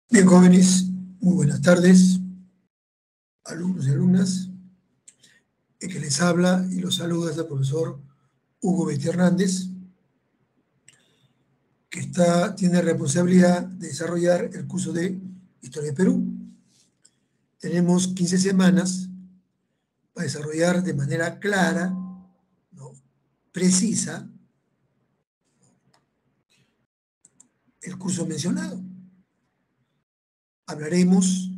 Bien, jóvenes, muy buenas tardes, alumnos y alumnas. El que les habla y los saluda es el profesor Hugo Betty Hernández, que tiene responsabilidad de desarrollar el curso de Historia de Perú. Tenemos 15 semanas para desarrollar de manera clara, ¿no?, precisa, el curso mencionado. Hablaremos,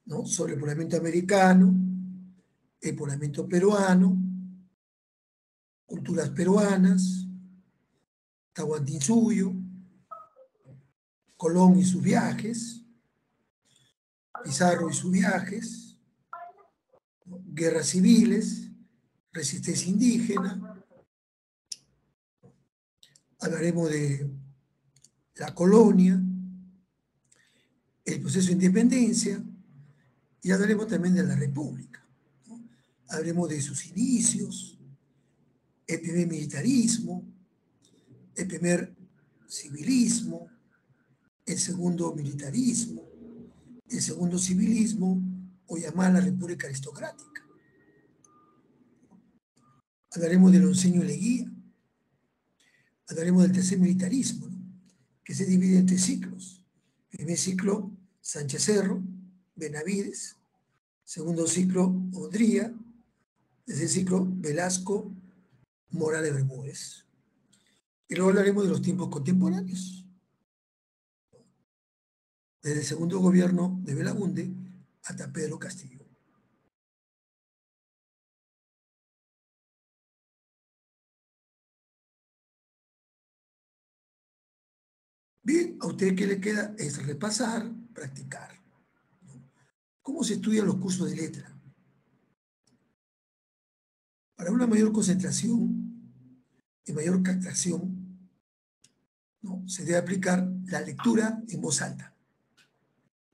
¿no?, sobre el poblamiento americano, el poblamiento peruano, culturas peruanas, Tahuantinsuyo, Colón y sus viajes, Pizarro y sus viajes, ¿no?, guerras civiles, resistencia indígena. Hablaremos de la colonia, el proceso de independencia, y hablaremos también de la república, ¿no? Hablaremos de sus inicios, el primer militarismo, el primer civilismo, el segundo militarismo, el segundo civilismo, o llamada la república aristocrática. Hablaremos del onceño Leguía. Hablaremos del tercer militarismo, ¿no?, que se divide en 3 ciclos. Primer ciclo, Sánchez Cerro, Benavides. Segundo ciclo, Odría. Tercer ciclo, Velasco, Morales Bermúdez. Y luego hablaremos de los tiempos contemporáneos, desde el segundo gobierno de Belaúnde hasta Pedro Castillo. Bien, a usted que le queda es repasar, practicar, ¿no? ¿Cómo se estudian los cursos de letra? Para una mayor concentración y mayor captación, ¿no?, se debe aplicar la lectura en voz alta.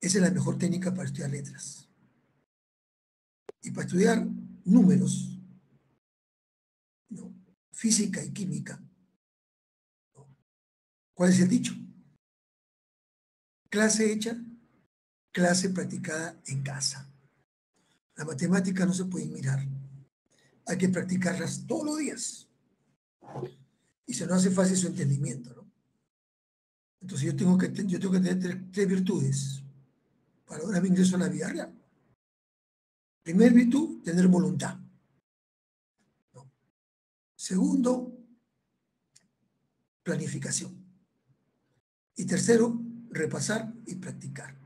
Esa es la mejor técnica para estudiar letras. Y para estudiar números, ¿no?, física y química, ¿no?, ¿cuál es el dicho? Clase hecha, clase practicada en casa. La matemática no se puede mirar. Hay que practicarlas todos los días. Y se nos hace fácil su entendimiento, ¿no? Entonces yo tengo que tener 3 virtudes para lograr mi ingreso a la vida real. Primer virtud, tener voluntad, ¿no? Segundo, planificación. Y tercero, repasar y practicar.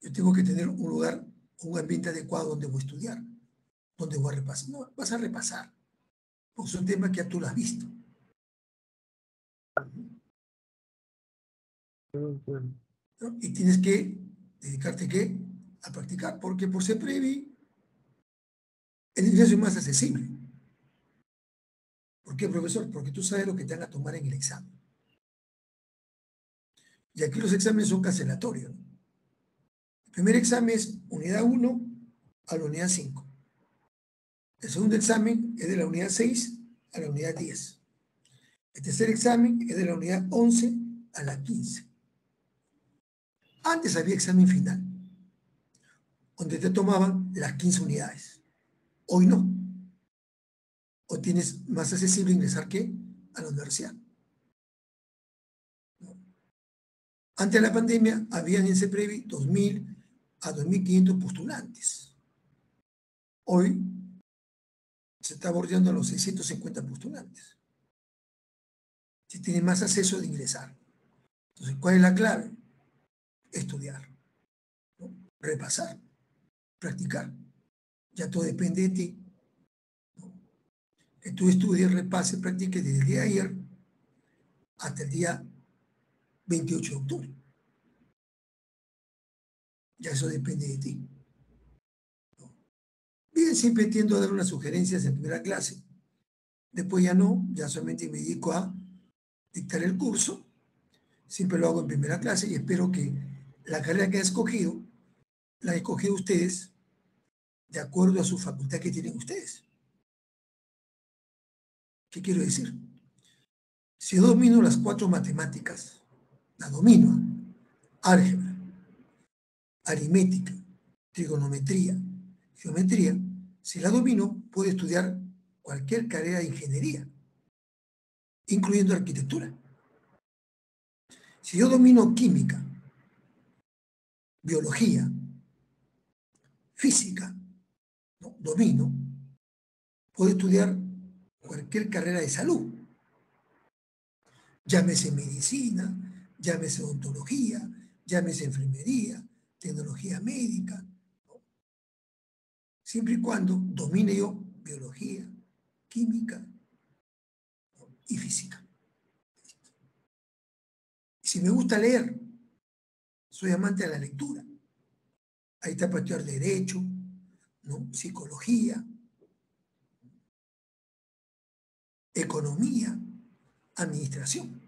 Yo tengo que tener un lugar, un ambiente adecuado donde voy a estudiar, donde voy a repasar. No, vas a repasar, porque es un tema que ya tú lo has visto. ¿No? Y tienes que dedicarte, ¿qué?, a practicar, porque por ser previ, el ingreso es más accesible. ¿Por qué, profesor? Porque tú sabes lo que te van a tomar en el examen. Y aquí los exámenes son cancelatorios, ¿no? El primer examen es unidad 1 a la unidad 5. El segundo examen es de la unidad 6 a la unidad 10. El tercer examen es de la unidad 11 a la 15. Antes había examen final, donde te tomaban las 15 unidades. Hoy no. Hoy tienes más accesible ingresar, ¿qué?, a la universidad. ¿No? Antes de la pandemia, habían en CEPREVI 2.000 a 2.500 postulantes. Hoy se está bordeando a los 650 postulantes. si tiene más acceso de ingresar. Entonces, ¿cuál es la clave? Estudiar, ¿no? Repasar, practicar. Ya todo depende de ti, ¿no? Que tú estudies, repases, practiques desde el día de ayer hasta el día 28 de octubre. Ya eso depende de ti, ¿no? Bien, siempre tiendo a dar unas sugerencias en primera clase. Después ya no, ya solamente me dedico a dictar el curso. Siempre lo hago en primera clase y espero que la carrera que he escogido, la he escogido ustedes de acuerdo a su facultad que tienen ustedes. ¿Qué quiero decir? Si yo domino las 4 matemáticas, la domino: álgebra, aritmética, trigonometría, geometría. Si la domino, puedo estudiar cualquier carrera de ingeniería, incluyendo arquitectura. Si yo domino química, biología, física, ¿no? Domino, puedo estudiar cualquier carrera de salud. Llámese medicina, llámese odontología, llámese enfermería, tecnología médica, ¿no? Siempre y cuando domine yo biología, química, ¿no? Y física. Y si me gusta leer, soy amante de la lectura. Ahí está para estudiar derecho, ¿no? Psicología, economía, administración,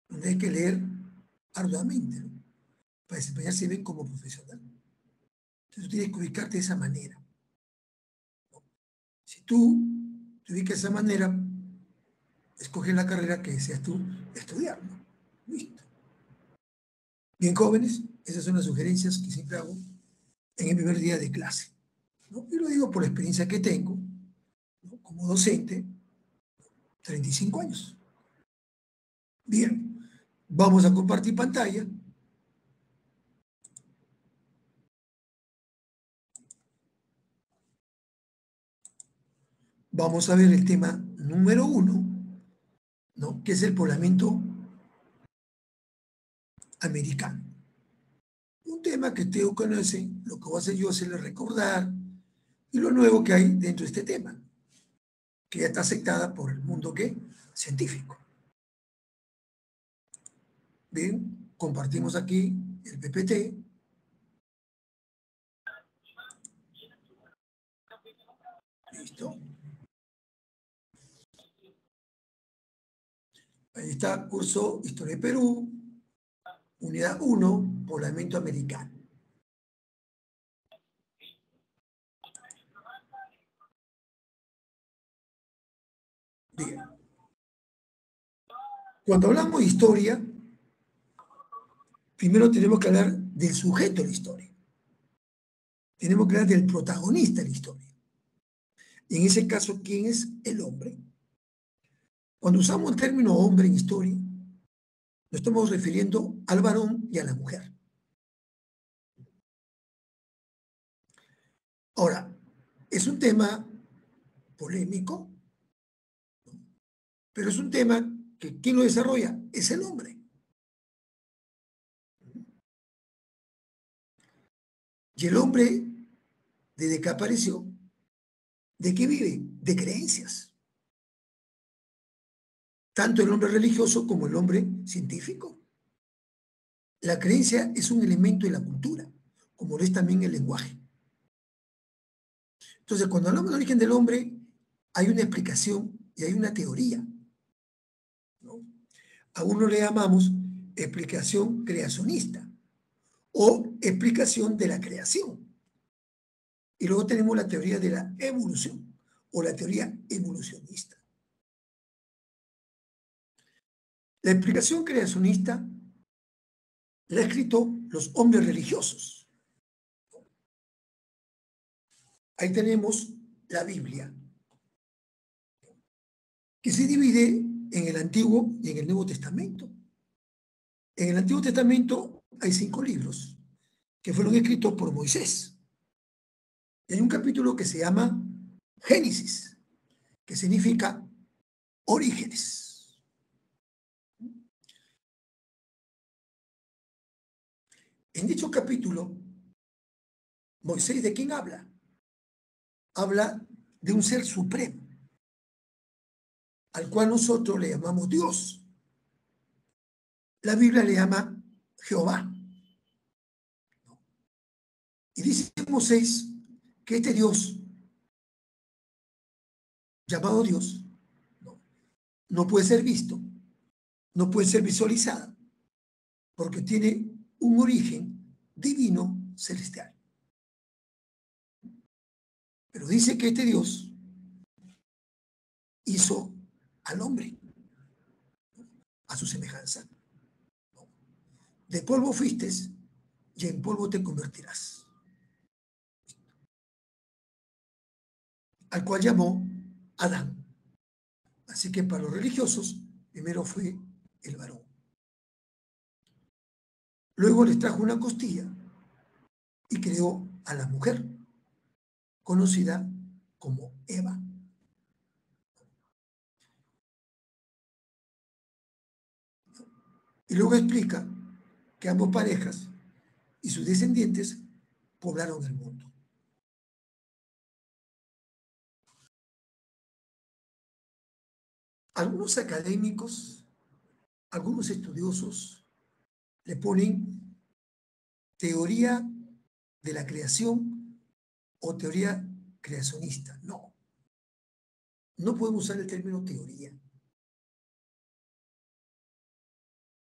donde hay que leer arduamente, ¿no? Para desempeñarse bien como profesional. Entonces tú tienes que ubicarte de esa manera, ¿no? Si tú te ubicas de esa manera, escoge la carrera que deseas tú estudiar, ¿no? Listo. Bien, jóvenes, esas son las sugerencias que siempre hago en el primer día de clase, ¿no? Y lo digo por la experiencia que tengo, ¿no? Como docente, 35 años. Bien, vamos a compartir pantalla. Vamos a ver el tema número 1, ¿no? Que es el poblamiento americano. Un tema que ustedes conocen, lo que voy a hacer yo es hacerles recordar y lo nuevo que hay dentro de este tema, que ya está aceptada por el mundo ¿qué? Científico. Bien, compartimos aquí el PPT. Listo. Ahí está, curso Historia de Perú, unidad 1, poblamiento americano. Bien. Cuando hablamos de historia, primero tenemos que hablar del sujeto de la historia. Tenemos que hablar del protagonista de la historia. Y en ese caso, ¿quién es el hombre? Cuando usamos el término hombre en historia, nos estamos refiriendo al varón y a la mujer. Ahora, es un tema polémico, ¿no? Pero es un tema que quien lo desarrolla es el hombre. Y el hombre, desde que apareció, ¿de qué vive? De creencias. Tanto el hombre religioso como el hombre científico. La creencia es un elemento de la cultura, como lo es también el lenguaje. Entonces, cuando hablamos del origen del hombre, hay una explicación y hay una teoría, ¿no? A uno le llamamos explicación creacionista o explicación de la creación. Y luego tenemos la teoría de la evolución o la teoría evolucionista. La explicación creacionista la han escrito los hombres religiosos. Ahí tenemos la Biblia, que se divide en el Antiguo y en el Nuevo Testamento. En el Antiguo Testamento hay 5 libros que fueron escritos por Moisés. Y hay un capítulo que se llama Génesis, que significa orígenes. En dicho capítulo, Moisés, ¿de quién habla? Habla de un ser supremo, al cual nosotros le llamamos Dios. La Biblia le llama Jehová. Y dice Moisés que este Dios, llamado Dios, no puede ser visto, no puede ser visualizado, porque tiene un origen divino celestial. Pero dice que este Dios hizo al hombre a su semejanza. De polvo fuiste y en polvo te convertirás. Al cual llamó Adán. Así que para los religiosos, primero fue el varón. Luego les trajo una costilla y creó a la mujer, conocida como Eva. Y luego explica que ambas parejas y sus descendientes poblaron el mundo. Algunos académicos, algunos estudiosos le ponen teoría de la creación o teoría creacionista. No, no podemos usar el término teoría,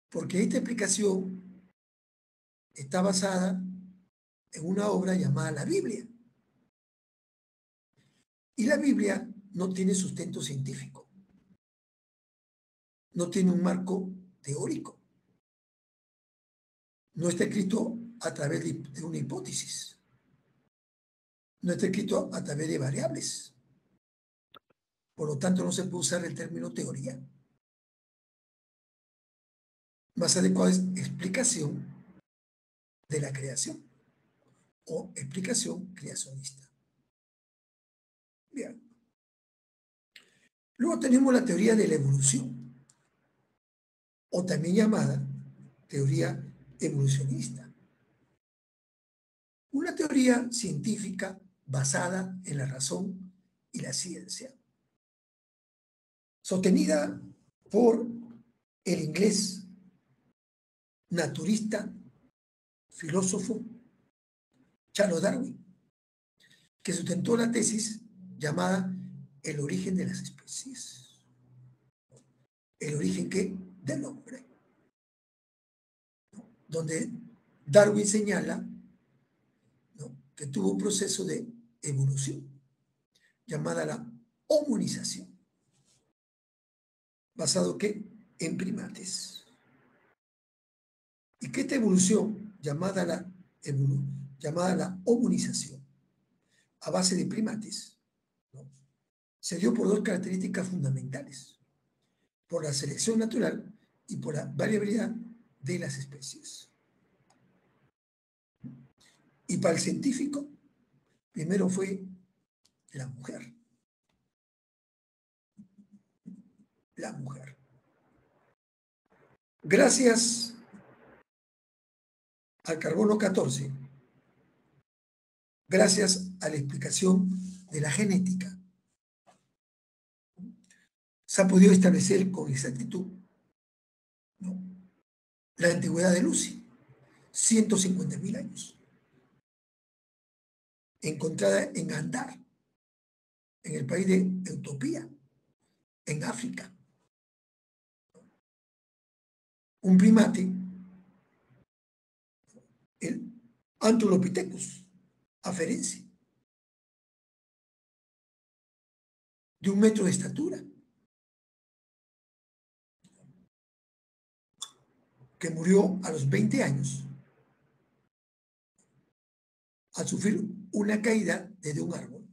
porque esta explicación está basada en una obra llamada la Biblia. Y la Biblia no tiene sustento científico, no tiene un marco teórico, no está escrito a través de una hipótesis, no está escrito a través de variables. Por lo tanto, no se puede usar el término teoría. Más adecuado es explicación de la creación o explicación creacionista. Bien. Luego tenemos la teoría de la evolución, o también llamada teoría evolucionista. Una teoría científica basada en la razón y la ciencia, sostenida por el inglés naturista, filósofo Charles Darwin, que sustentó la tesis llamada el origen de las especies. ¿El origen qué? Del hombre. Donde Darwin señala, ¿no?, que tuvo un proceso de evolución llamada la hominización, basado ¿qué? En primates. Y que esta evolución, llamada la hominización, a base de primates, ¿no?, se dio por dos características fundamentales: por la selección natural y por la variabilidad de las especies. Y para el científico, primero fue la mujer. La mujer. Gracias al carbono 14, gracias a la explicación de la genética, se ha podido establecer con exactitud, ¿no?, la antigüedad de Lucy, 150.000 años, encontrada en Andar, en el país de Etiopía, en África. Un primate, el Australopithecus afarense, de 1 metro de estatura, que murió a los 20 años al sufrir una caída desde un árbol.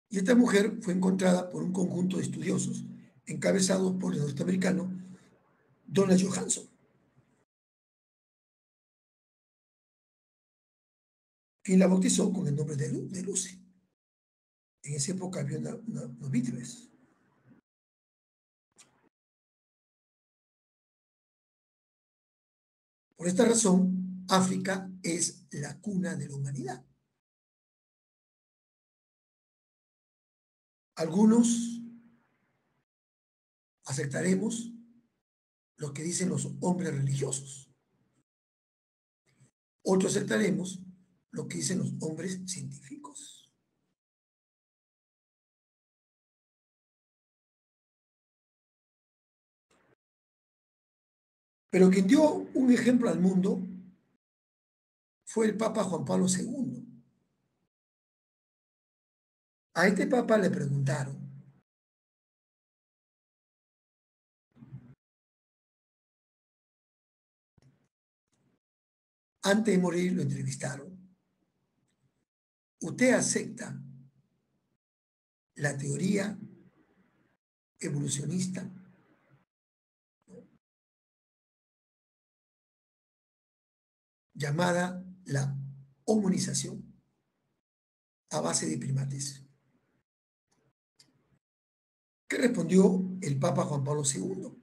Y esta mujer fue encontrada por un conjunto de estudiosos encabezados por el norteamericano Donald Johanson. quien la bautizó con el nombre de Lucy. En esa época había unos vítores. Por esta razón, África es la cuna de la humanidad. Algunos aceptaremos lo que dicen los hombres religiosos. Otros aceptaremos lo que dicen los hombres científicos. Pero quien dio un ejemplo al mundo fue el Papa Juan Pablo II. A este Papa le preguntaron, antes de morir lo entrevistaron, ¿usted acepta la teoría evolucionista? Llamada la hominización a base de primates. ¿Qué respondió el Papa Juan Pablo II?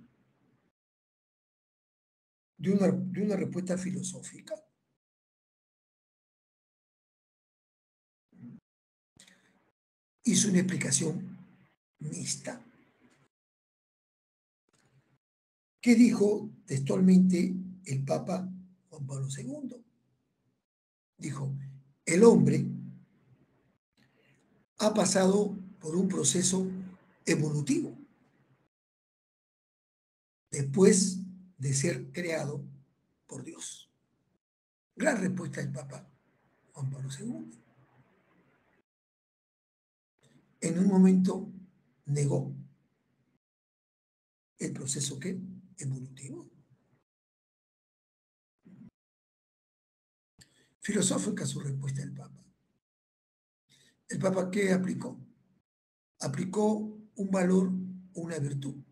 De una respuesta filosófica. Hizo una explicación mixta. ¿Qué dijo textualmente el Papa Juan Pablo II? Dijo, el hombre ha pasado por un proceso evolutivo después de ser creado por Dios. Gran respuesta del Papa Juan Pablo II. En un momento negó el proceso ¿qué? Evolutivo. Filosófica su respuesta del Papa. ¿El Papa qué aplicó? Aplicó un valor, una virtud,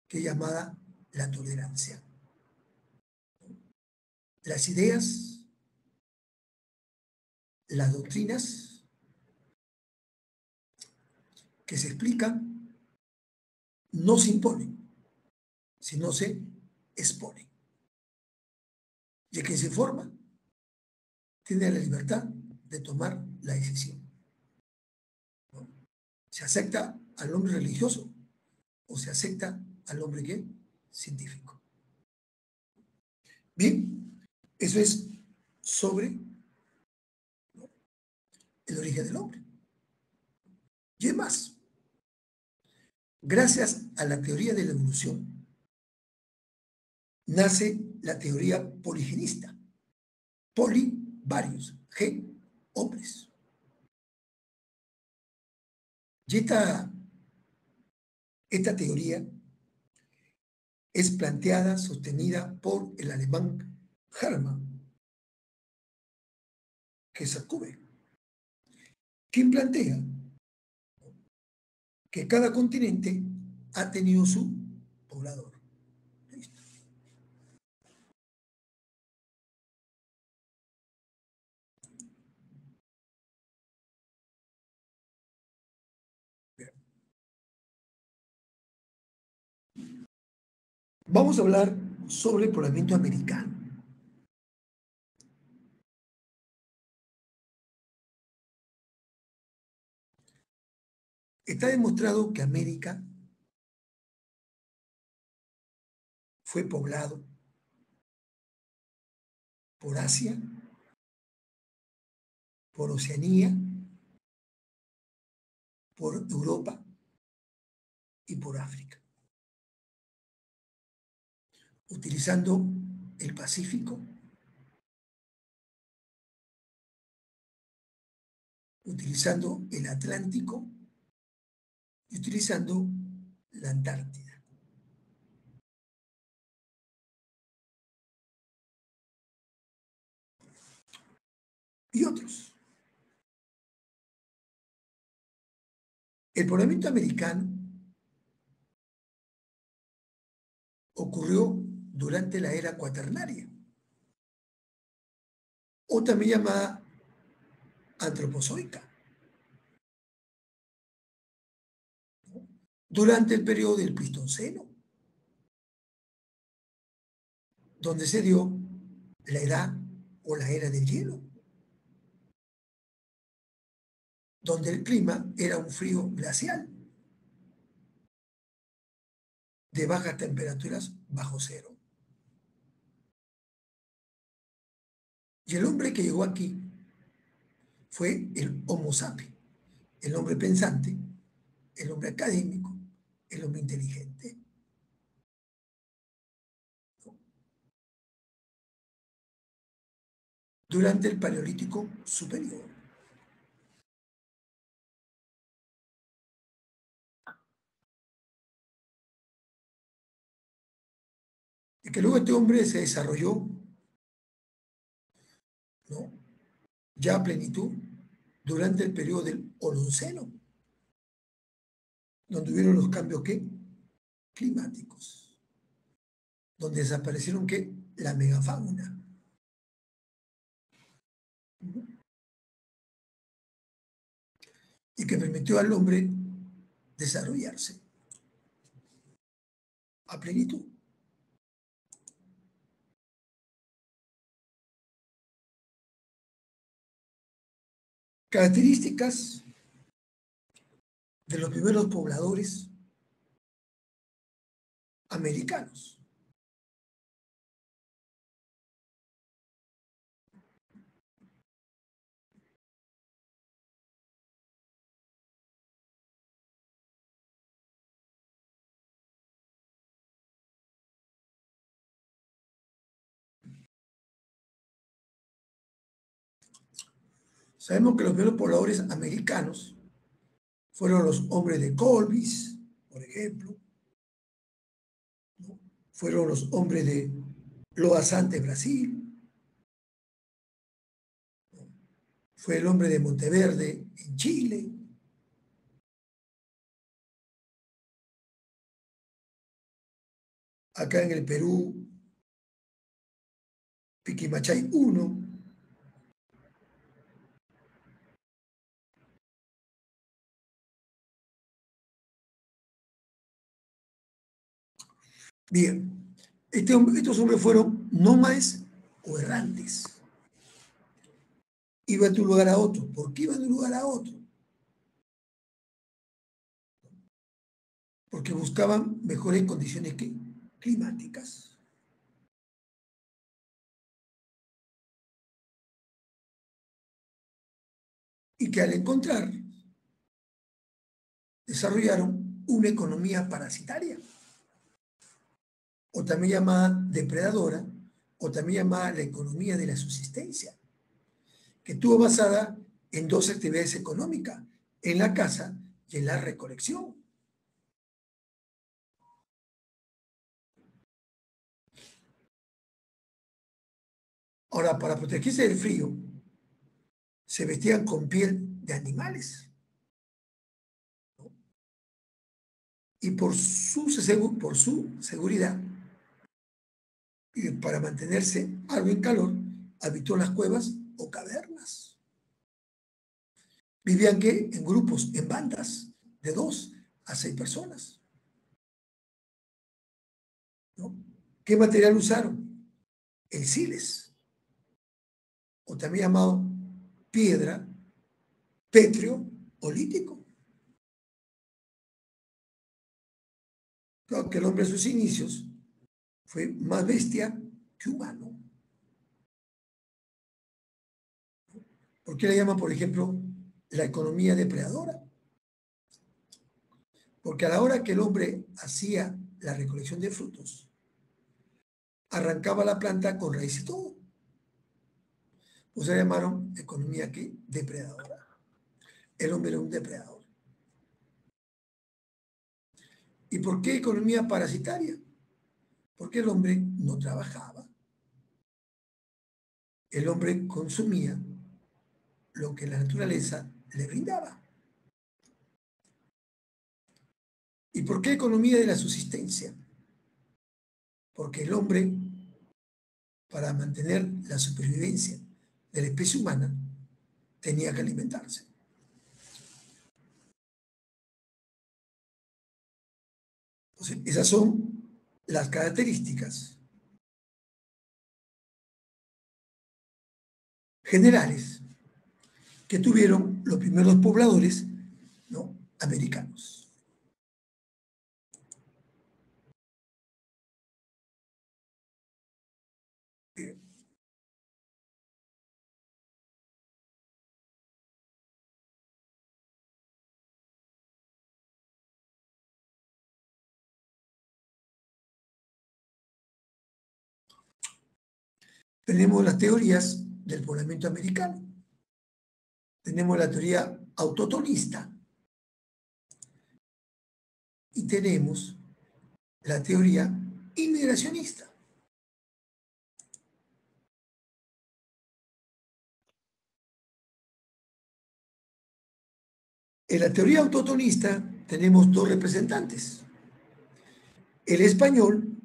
que es llamada la tolerancia. Las ideas, las doctrinas que se explican no se imponen, sino se exponen. Y el que se forma tiene la libertad de tomar la decisión. ¿No? Se acepta al hombre religioso o se acepta al hombre ¿qué? Científico. Bien, eso es sobre, ¿no?, el origen del hombre. Y es más, gracias a la teoría de la evolución, nace la teoría poligenista. Poli, varios, gen, hombres. Y esta teoría es planteada, sostenida por el alemán Hermann Jacobi, quien plantea que cada continente ha tenido su poblador. Listo. Bien. Vamos a hablar sobre el poblamiento americano. Está demostrado que América fue poblado por Asia, por Oceanía, por Europa y por África, utilizando el Pacífico, utilizando el Atlántico y utilizando la Antártida. Y otros. El poblamiento americano ocurrió durante la era cuaternaria o también llamada antropozoica, durante el periodo del Pleistoceno, donde se dio la edad o la era del hielo, donde el clima era un frío glacial, de bajas temperaturas bajo cero. Y el hombre que llegó aquí fue el Homo sapiens, el hombre pensante, el hombre académico, el hombre inteligente. Durante el Paleolítico Superior. Y que luego este hombre se desarrolló, ¿no?, ya a plenitud durante el periodo del Holoceno, donde hubieron los cambios ¿qué? Climáticos, donde desaparecieron ¿qué? La megafauna. Y que permitió al hombre desarrollarse a plenitud. Características de los primeros pobladores americanos. Sabemos que los primeros pobladores americanos fueron los hombres de Colbis, por ejemplo, ¿no? Fueron los hombres de Loa Santos, Brasil, ¿no? Fue el hombre de Monteverde, en Chile. Acá en el Perú, Piquimachay 1. Bien, estos hombres fueron nómades o errantes. Iban de un lugar a otro. ¿Por qué iban de un lugar a otro? Porque buscaban mejores condiciones climáticas. Y que al encontrar, desarrollaron una economía parasitaria, o también llamada depredadora, o también llamada la economía de la subsistencia, que estuvo basada en dos actividades económicas, en la caza y en la recolección. Ahora, para protegerse del frío, se vestían con piel de animales. Y por su seguridad, y para mantenerse algo en calor, habitó las cuevas o cavernas. Vivían ¿qué? En grupos, en bandas, de 2 a 6 personas. ¿No? ¿Qué material usaron? El sílex, o también llamado piedra, pétreo o lítico. Claro que el hombre a sus inicios fue más bestia que humano. ¿Por qué le llaman, por ejemplo, la economía depredadora? Porque a la hora que el hombre hacía la recolección de frutos, arrancaba la planta con raíz y todo. Pues se llamaron economía ¿qué? Depredadora. El hombre era un depredador. ¿Y por qué economía parasitaria? Porque el hombre no trabajaba. El hombre consumía lo que la naturaleza le brindaba. ¿Y por qué economía de la subsistencia? Porque el hombre, para mantener la supervivencia de la especie humana tenía que alimentarse. Entonces, esas son las características generales que tuvieron los primeros pobladores, ¿no?, americanos. Tenemos las teorías del poblamiento americano. Tenemos la teoría autotomista y tenemos la teoría inmigracionista. En la teoría autotomista tenemos dos representantes. El español,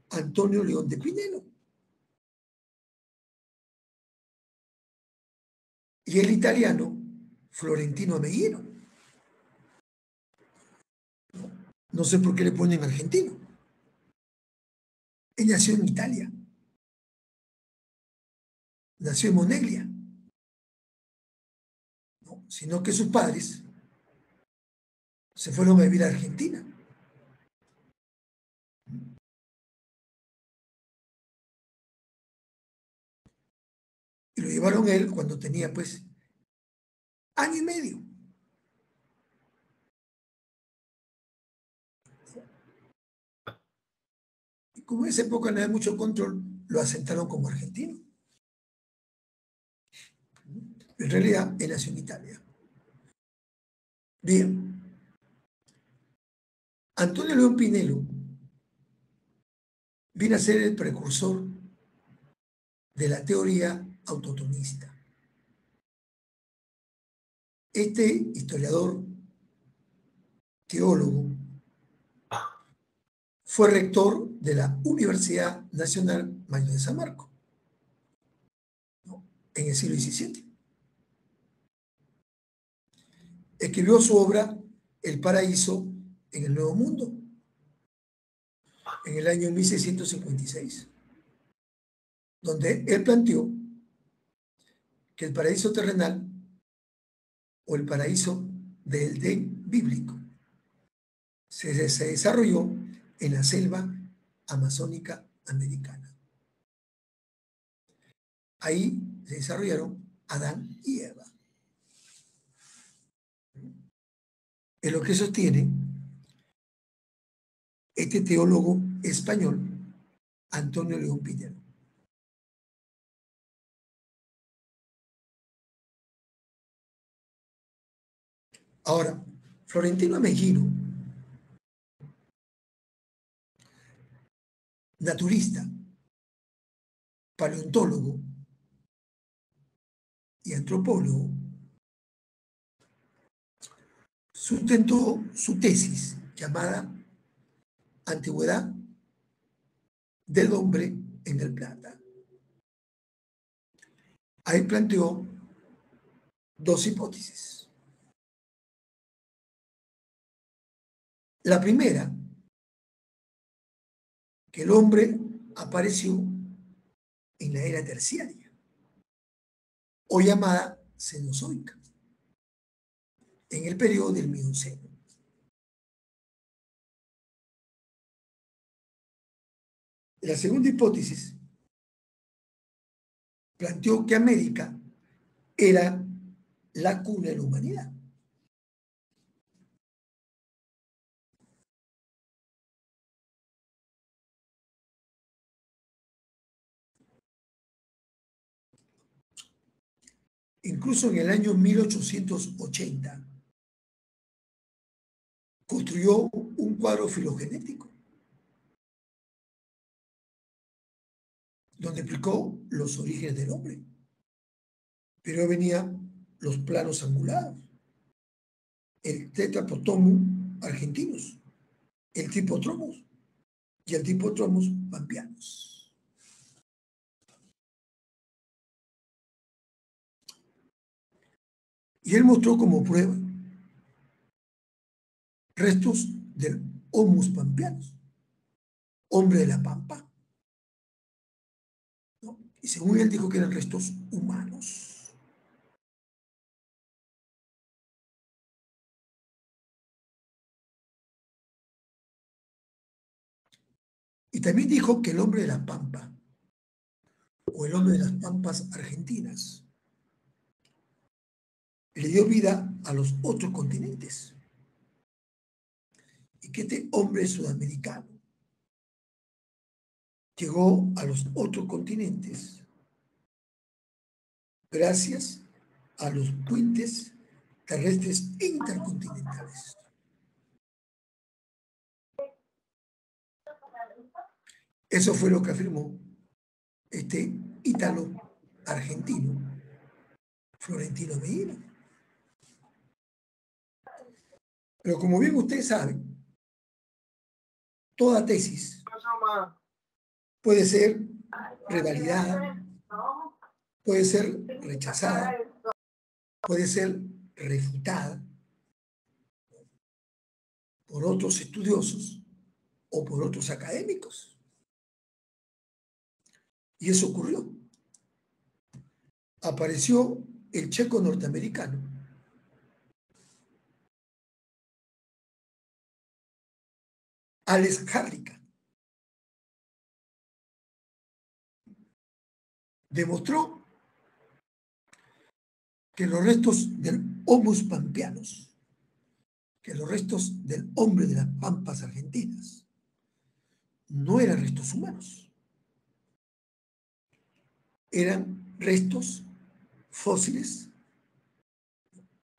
Antonio León de Pinelo, y el italiano, Florentino Ameghino. No sé por qué le ponen argentino. Él nació en Italia. Nació en Moneglia. No, sino que sus padres se fueron a vivir a Argentina. Y lo llevaron a él cuando tenía, pues, año y medio. Y como en esa época no había mucho control, lo asentaron como argentino. En realidad, él nació en Italia. Bien. Antonio León Pinelo viene a ser el precursor de la teoría autotomista. Este historiador, teólogo, fue rector de la Universidad Nacional Mayor de San Marcos, ¿no?, en el siglo XVII. Escribió su obra El Paraíso en el Nuevo Mundo, en el año 1656, donde él planteó que el paraíso terrenal o el paraíso del Edén bíblico se desarrolló en la selva amazónica americana. Ahí se desarrollaron Adán y Eva. Es lo que sostiene este teólogo español, Antonio León Pinelo. Ahora, Florentino Ameghino, naturista, paleontólogo y antropólogo, sustentó su tesis llamada Antigüedad del hombre en el Plata. Ahí planteó dos hipótesis. La primera, que el hombre apareció en la era terciaria, o llamada Cenozoica, en el periodo del Mioceno. La segunda hipótesis planteó que América era la cuna de la humanidad. Incluso en el año 1880 construyó un cuadro filogenético donde explicó los orígenes del hombre. Pero venían los planos angulados, el Tetrapodtomum argentinus, el Typotromus y el Typotromus pampeanus. Y él mostró como prueba restos del Homus pampeanus, hombre de la pampa, ¿no? Y según él dijo que eran restos humanos. Y también dijo que el hombre de la pampa, o el hombre de las pampas argentinas, le dio vida a los otros continentes. Y que este hombre sudamericano llegó a los otros continentes gracias a los puentes terrestres intercontinentales. Eso fue lo que afirmó este ítalo argentino, Florentino Medina. Pero como bien ustedes saben, toda tesis puede ser revalidada, puede ser rechazada, puede ser refutada por otros estudiosos o por otros académicos. Y eso ocurrió. Apareció el checo norteamericano Alex Harrica. Demostró que los restos del Homus pampeanus, que los restos del hombre de las pampas argentinas, no eran restos humanos, eran restos fósiles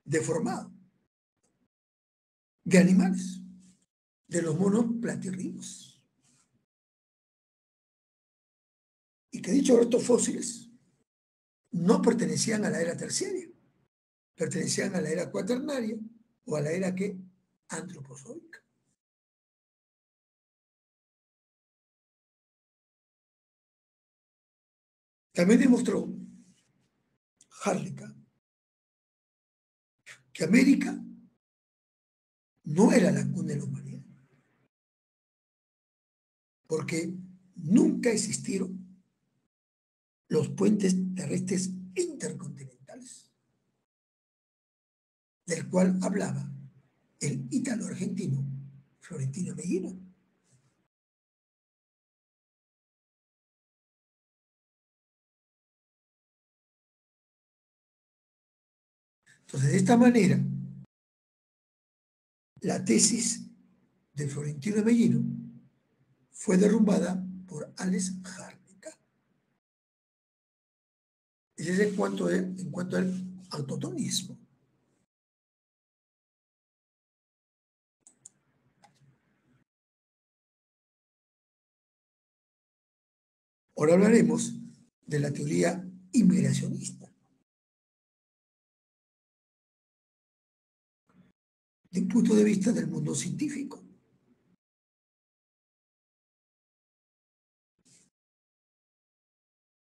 deformados de animales, de los monos platirrinos. Y que dichos restos fósiles no pertenecían a la era terciaria, pertenecían a la era cuaternaria o a la era que antropozoica. También demostró Harlica que América no era la cuna de la humanidad, porque nunca existieron los puentes terrestres intercontinentales, del cual hablaba el ítalo argentino Florentino Medina. Entonces, de esta manera, la tesis de Florentino Mellino fue derrumbada por Alex Harnica. Ese es en cuanto al autotonismo. Ahora hablaremos de la teoría inmigracionista. Desde un punto de vista del mundo científico.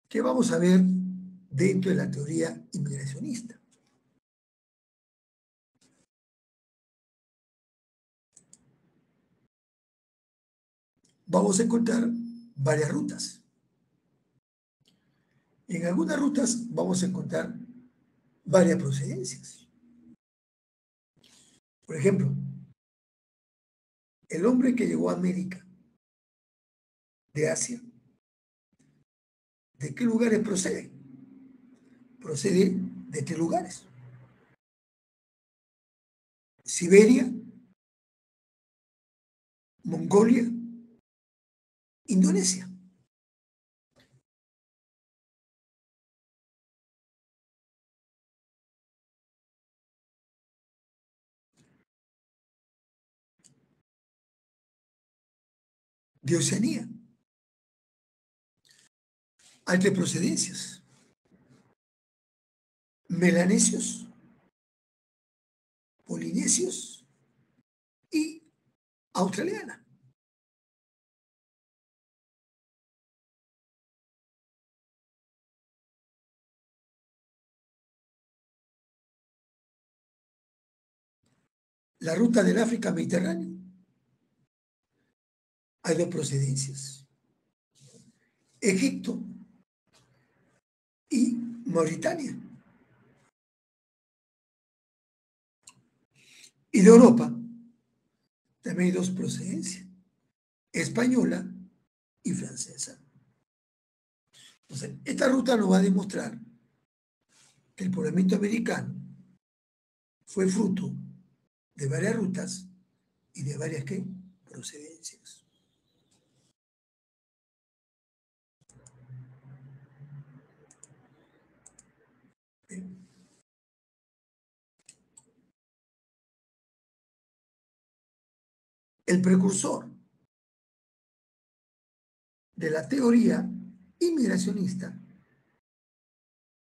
¿Qué vamos a ver dentro de la teoría inmigracionista? Vamos a encontrar varias rutas. En algunas rutas vamos a encontrar varias procedencias. Por ejemplo, el hombre que llegó a América de Asia, ¿de qué lugares procede? Procede de 3 lugares. Siberia, Mongolia, Indonesia. De Oceanía. Hay 3 procedencias. Melanesios, polinesios y australiana. la ruta del África Mediterráneo, hay dos procedencias: Egipto y Mauritania. Y de Europa también hay dos procedencias: española y francesa. Entonces, esta ruta nos va a demostrar que el poblamiento americano fue fruto de varias rutas y de varias ¿qué? Procedencias. Bien. El precursor de la teoría inmigracionista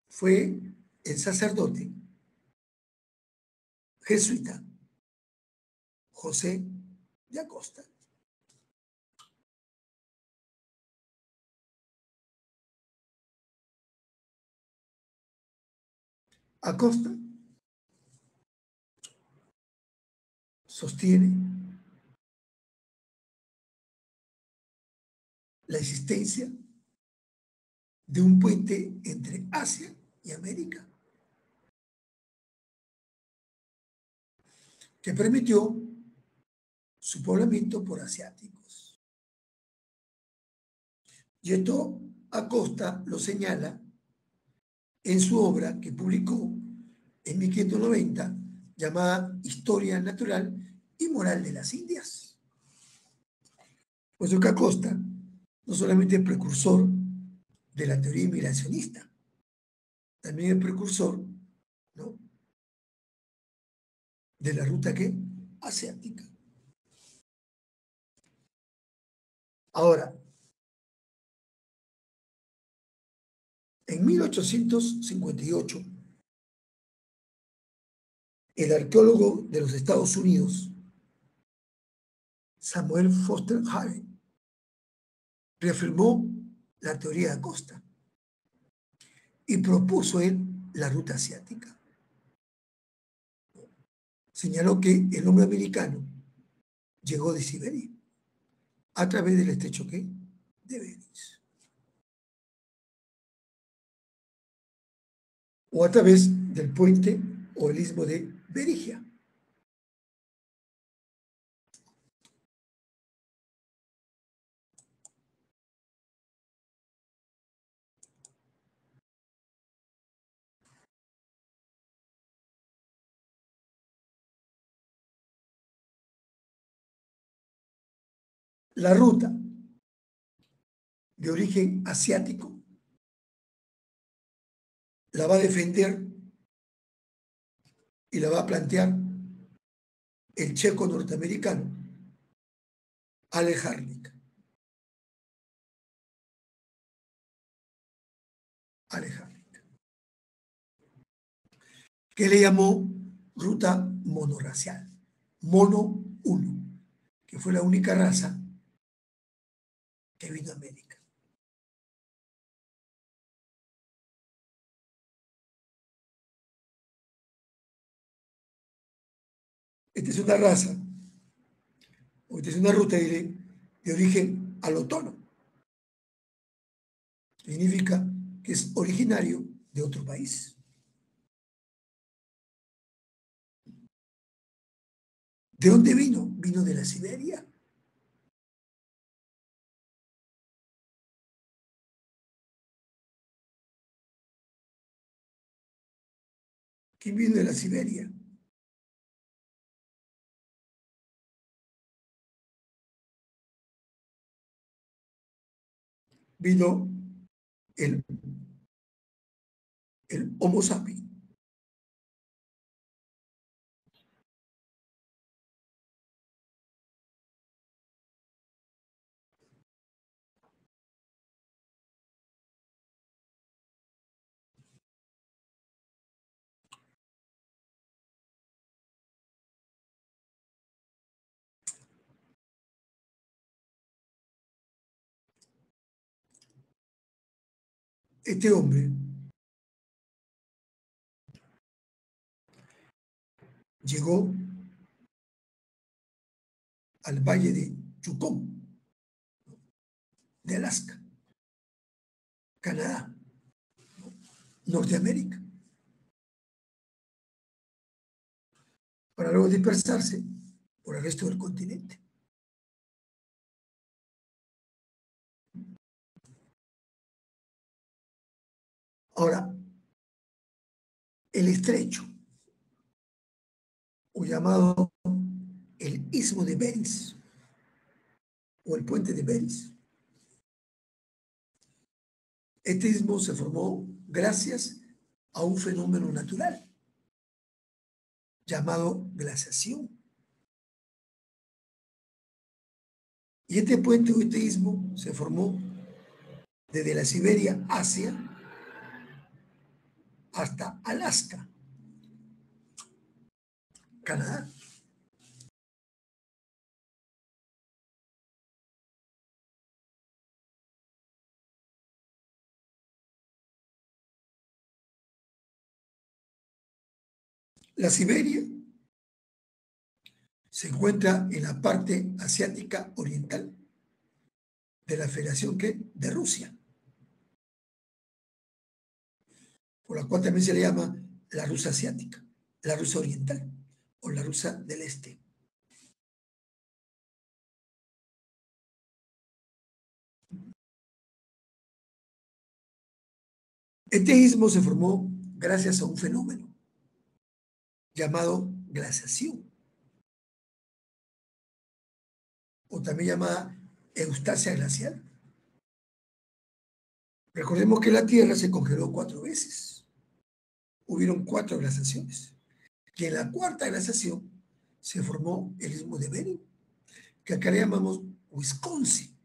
fue el sacerdote jesuita José de Acosta. Acosta sostiene la existencia de un puente entre Asia y América que permitió su poblamiento por asiáticos. Y esto Acosta lo señala en su obra que publicó en 1590 llamada Historia Natural y Moral de las Indias. Por eso que Acosta no solamente es precursor de la teoría inmigracionista, también es precursor, ¿no?, de la ruta ¿qué? Asiática. Ahora, en 1858, el arqueólogo de los Estados Unidos, Samuel Foster Hare, reafirmó la teoría de Acosta y propuso él la ruta asiática. Señaló que el hombre americano llegó de Siberia a través del estrecho ¿qué? De Bering, o a través del puente o el istmo de Berigia. La ruta de origen asiático la va a defender y la va a plantear el checo norteamericano Ale Harnik. Ale Harnik, que le llamó ruta monorracial, mono 1, que fue la única raza que vino a América. Esta es una raza, o esta es una ruta de origen alótono. Significa que es originario de otro país. ¿De dónde vino? Vino de la Siberia. ¿Quién vino de la Siberia? Vino el, el Homo sapiens. Este hombre llegó al valle de Yukon, de Alaska, Canadá, Norteamérica, para luego dispersarse por el resto del continente. Ahora, el estrecho, o llamado el Istmo de Bering, o el Puente de Bering. Este istmo se formó gracias a un fenómeno natural llamado glaciación. Y este puente o este istmo se formó desde la Siberia, Asia, hasta Alaska, Canadá. La Siberia se encuentra en la parte asiática oriental de la Federación de Rusia, por la cual también se le llama la Rusia asiática, la Rusia oriental o la Rusia del este. Este istmo se formó gracias a un fenómeno llamado glaciación, o también llamada eustasia glacial. Recordemos que la Tierra se congeló 4 veces. Hubieron 4 glaciaciones. Y en la cuarta glaciación se formó el istmo de Bering, que acá le llamamos Wisconsin.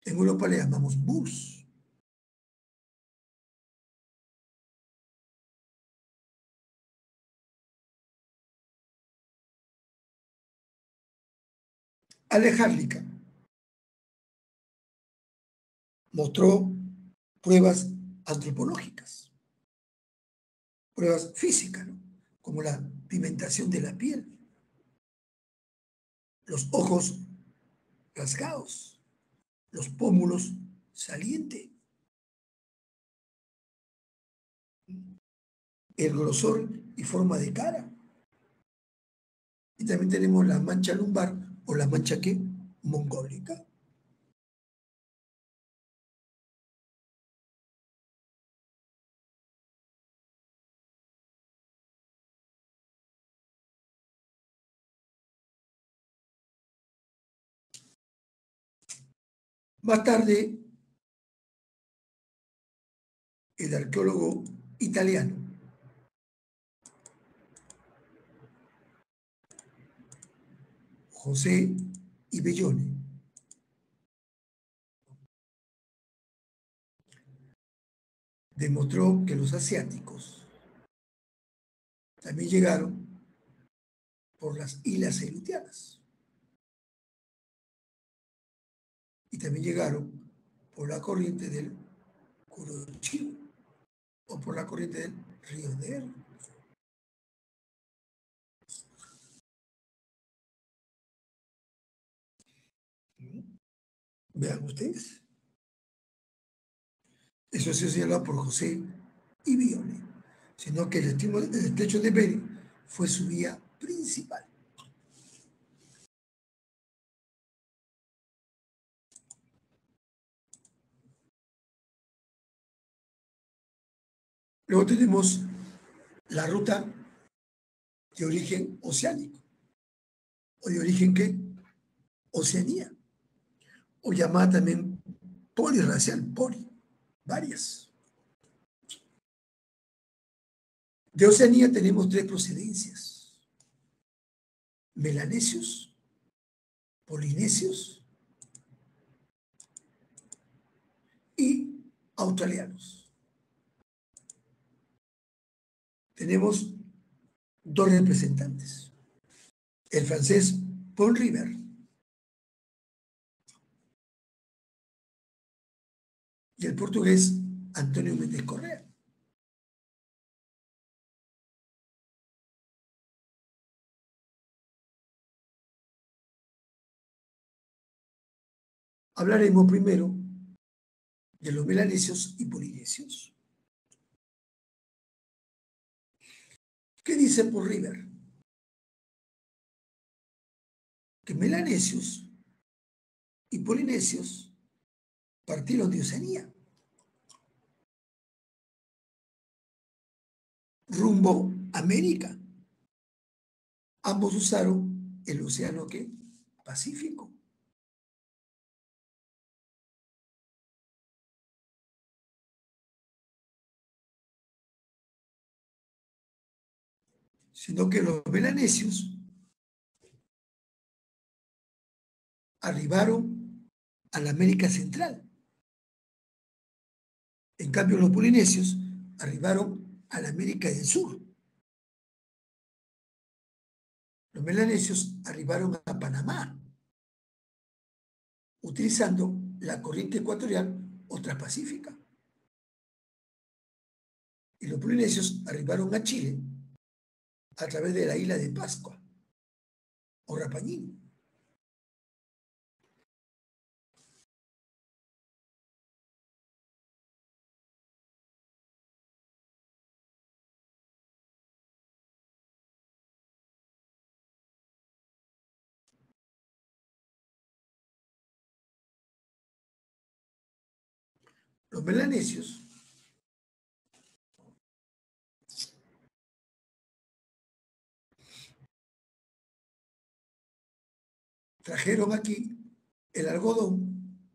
En Europa le llamamos Burs. Alex Harlicka mostró pruebas antropológicas, pruebas físicas, ¿no? Como la pigmentación de la piel, los ojos rasgados, los pómulos salientes, el grosor y forma de cara. Y también tenemos la mancha lumbar o la mancha mongólica. Más tarde, el arqueólogo italiano José Ibellone demostró que los asiáticos también llegaron por las islas Aleutianas y también llegaron por la corriente del Kuroshio o por la corriente del Río Negro. Vean ustedes. Eso se señaló por José Ibellone, sino que el estrecho de Bering fue su vía principal. Luego tenemos la ruta de origen oceánico, o de origen Oceanía, o llamada también polirracial, varias. De Oceanía tenemos 3 procedencias: melanesios, polinesios y australianos. Tenemos 2 representantes: el francés Paul River y el portugués Antonio Méndez Correa. Hablaremos primero de los melanesios y polinesios. ¿Qué dice Paul River? Que melanesios y polinesios partieron de Oceanía rumbo a América. Ambos usaron el océano ¿qué? Pacífico. Sino que los melanesios arribaron a la América Central. En cambio, los polinesios arribaron a la América del Sur. Los melanesios arribaron a Panamá, utilizando la corriente ecuatorial o transpacífica. Y los polinesios arribaron a Chile a través de la isla de Pascua o Rapañín. Los melanesios trajeron aquí el algodón,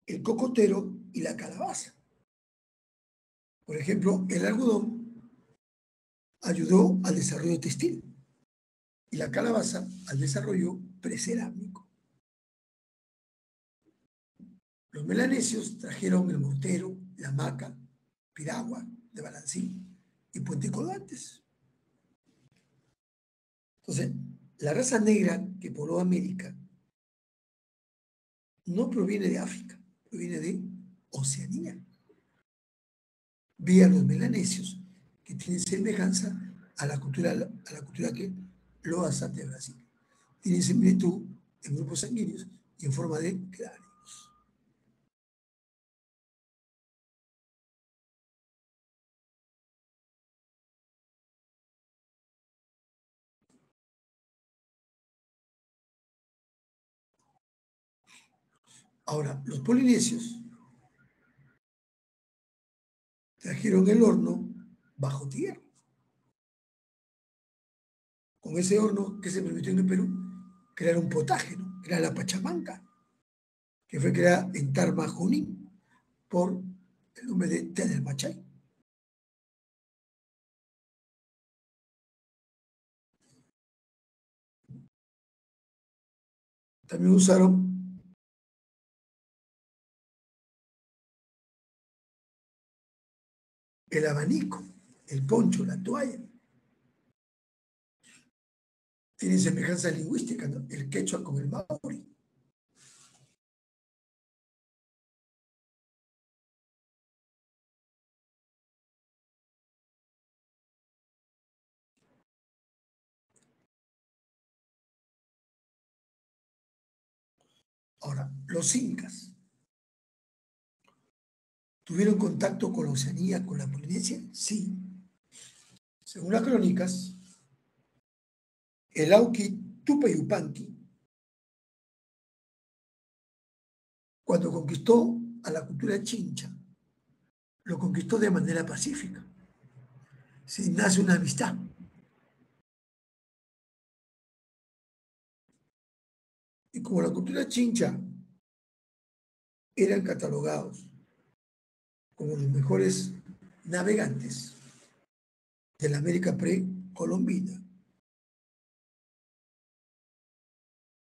el cocotero y la calabaza. Por ejemplo, el algodón ayudó al desarrollo textil y la calabaza al desarrollo precerámico. Los melanesios trajeron el mortero, la hamaca, piragua de balancín y puente colgantes. Entonces, la raza negra que pobló América no proviene de África, proviene de Oceanía, vía los melanesios, que tienen semejanza a la cultura que loa de Brasil. Tienen similitud en grupos sanguíneos y en forma de cráneos. Ahora, los polinesios trajeron el horno bajo tierra. Con ese horno que se permitió en el Perú crear un potaje, ¿no? Crear la pachamanca, que fue creada en Tarma Junín por el nombre de Té del Machay. También usaron el abanico, el poncho, la toalla. Tienen semejanza lingüística, ¿no? El quechua con el maori. Ahora, los incas tuvieron contacto con la Oceanía, con la Polinesia, sí. Según las crónicas, el Auqui Tupayupanqui, cuando conquistó a la cultura chincha, lo conquistó de manera pacífica. Se nace una amistad. Y como la cultura chincha eran catalogados como los mejores navegantes de la América precolombina,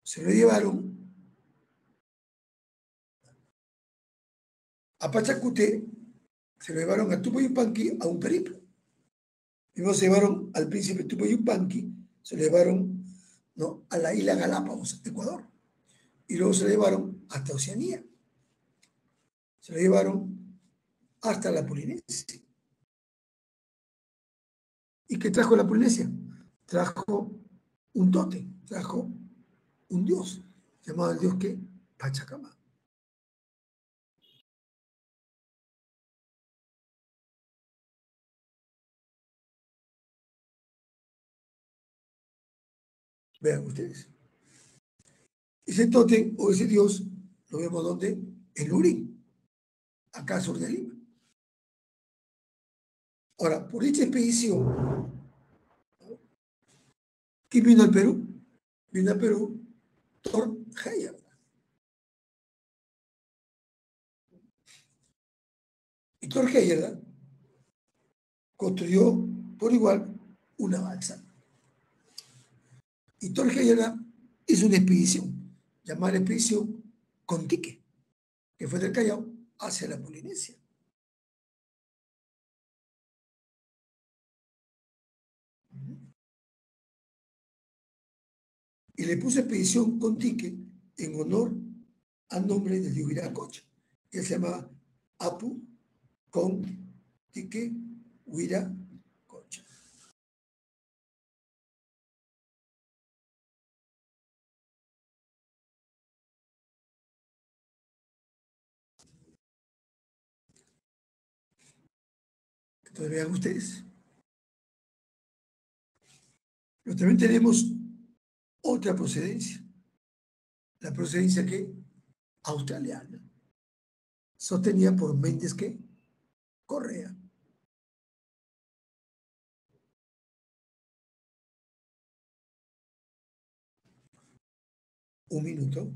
se lo llevaron a Pachacuté, se lo llevaron a Tupayupanqui a un periplo. Primero se llevaron al príncipe Tupayupanqui, se lo llevaron, ¿no?, a la isla Galápagos, Ecuador, y luego se lo llevaron hasta Oceanía. Se lo llevaron hasta la Polinesia. ¿Y qué trajo la Polinesia? Trajo un dote, trajo un dios, llamado el dios ¿qué? Pachacama. Vean ustedes. Ese tótem o ese dios lo vemos donde en Lurín, acá al sur de Lima. Ahora, por dicha expedición, ¿quién vino al Perú? Vino al Perú Thor Heyerdahl. Y Thor Heyerdahl construyó por igual una balsa. Y Thor Heyerdahl hizo una expedición, llamada expedición Contique, que fue del Callao hacia la Polinesia. Y le puso expedición Contique en honor al nombre del dios Viracocha. Él se llamaba Apu Contique Viracocha. Entonces vean ustedes. Pero también tenemos otra procedencia. La procedencia que australiana, sostenida por Méndez que Correa. Un minuto.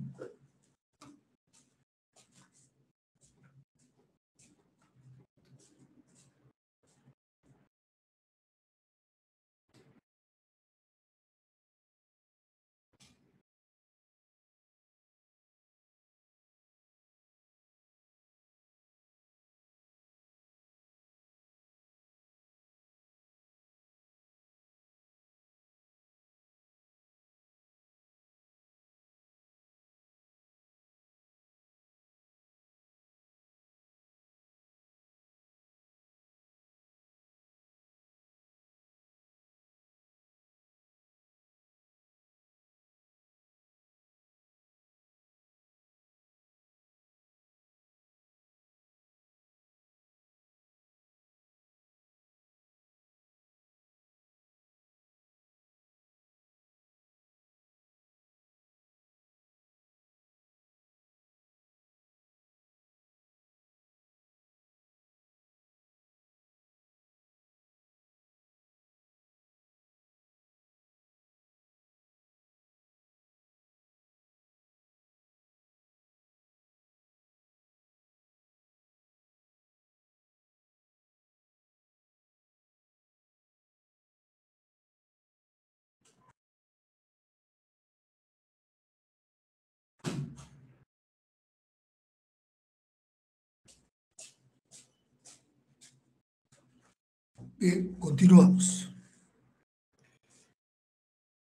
Bien, continuamos.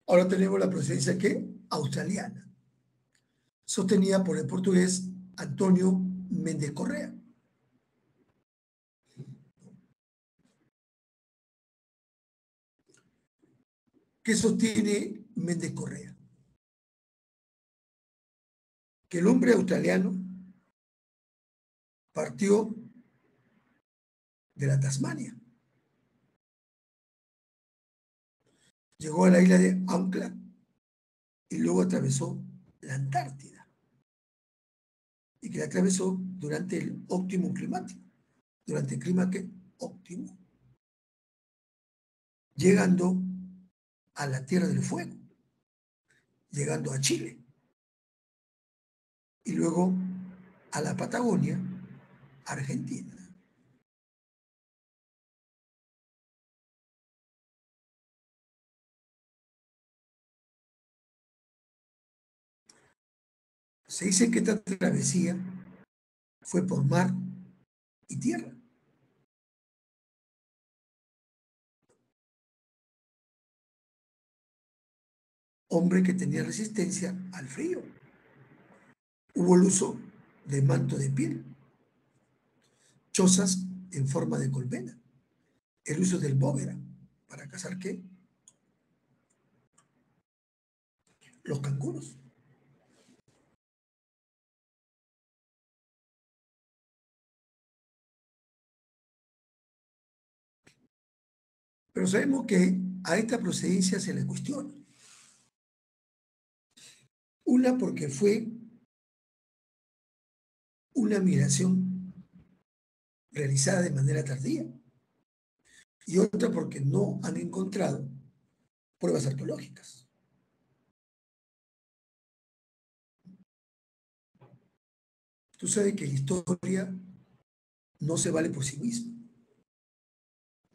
Ahora tenemos la procedencia que australiana, sostenida por el portugués Antonio Méndez Correa. ¿Qué sostiene Méndez Correa? Que el hombre australiano partió de la Tasmania, llegó a la isla de Auckland y luego atravesó la Antártida, y que la atravesó durante el óptimo climático, durante el clima que óptimo, llegando a la Tierra del Fuego, llegando a Chile y luego a la Patagonia, Argentina. Se dice que esta travesía fue por mar y tierra. Hombre que tenía resistencia al frío. Hubo el uso de manto de piel, chozas en forma de colmena, el uso del bóveda para cazar ¿qué? Los canguros. Pero sabemos que a esta procedencia se le cuestiona. Una, porque fue una migración realizada de manera tardía. Y otra, porque no han encontrado pruebas arqueológicas. Tú sabes que la historia no se vale por sí misma.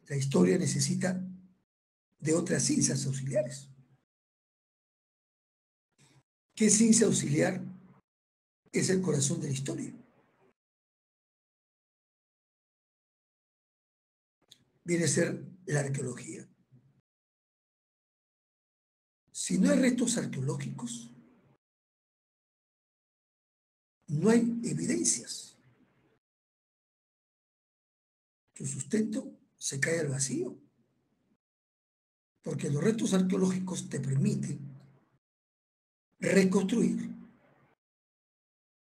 La historia necesita de otras ciencias auxiliares. ¿Qué ciencia auxiliar es el corazón de la historia? Viene a ser la arqueología. Si no hay restos arqueológicos, no hay evidencias. Tu sustento se cae al vacío, porque los restos arqueológicos te permiten reconstruir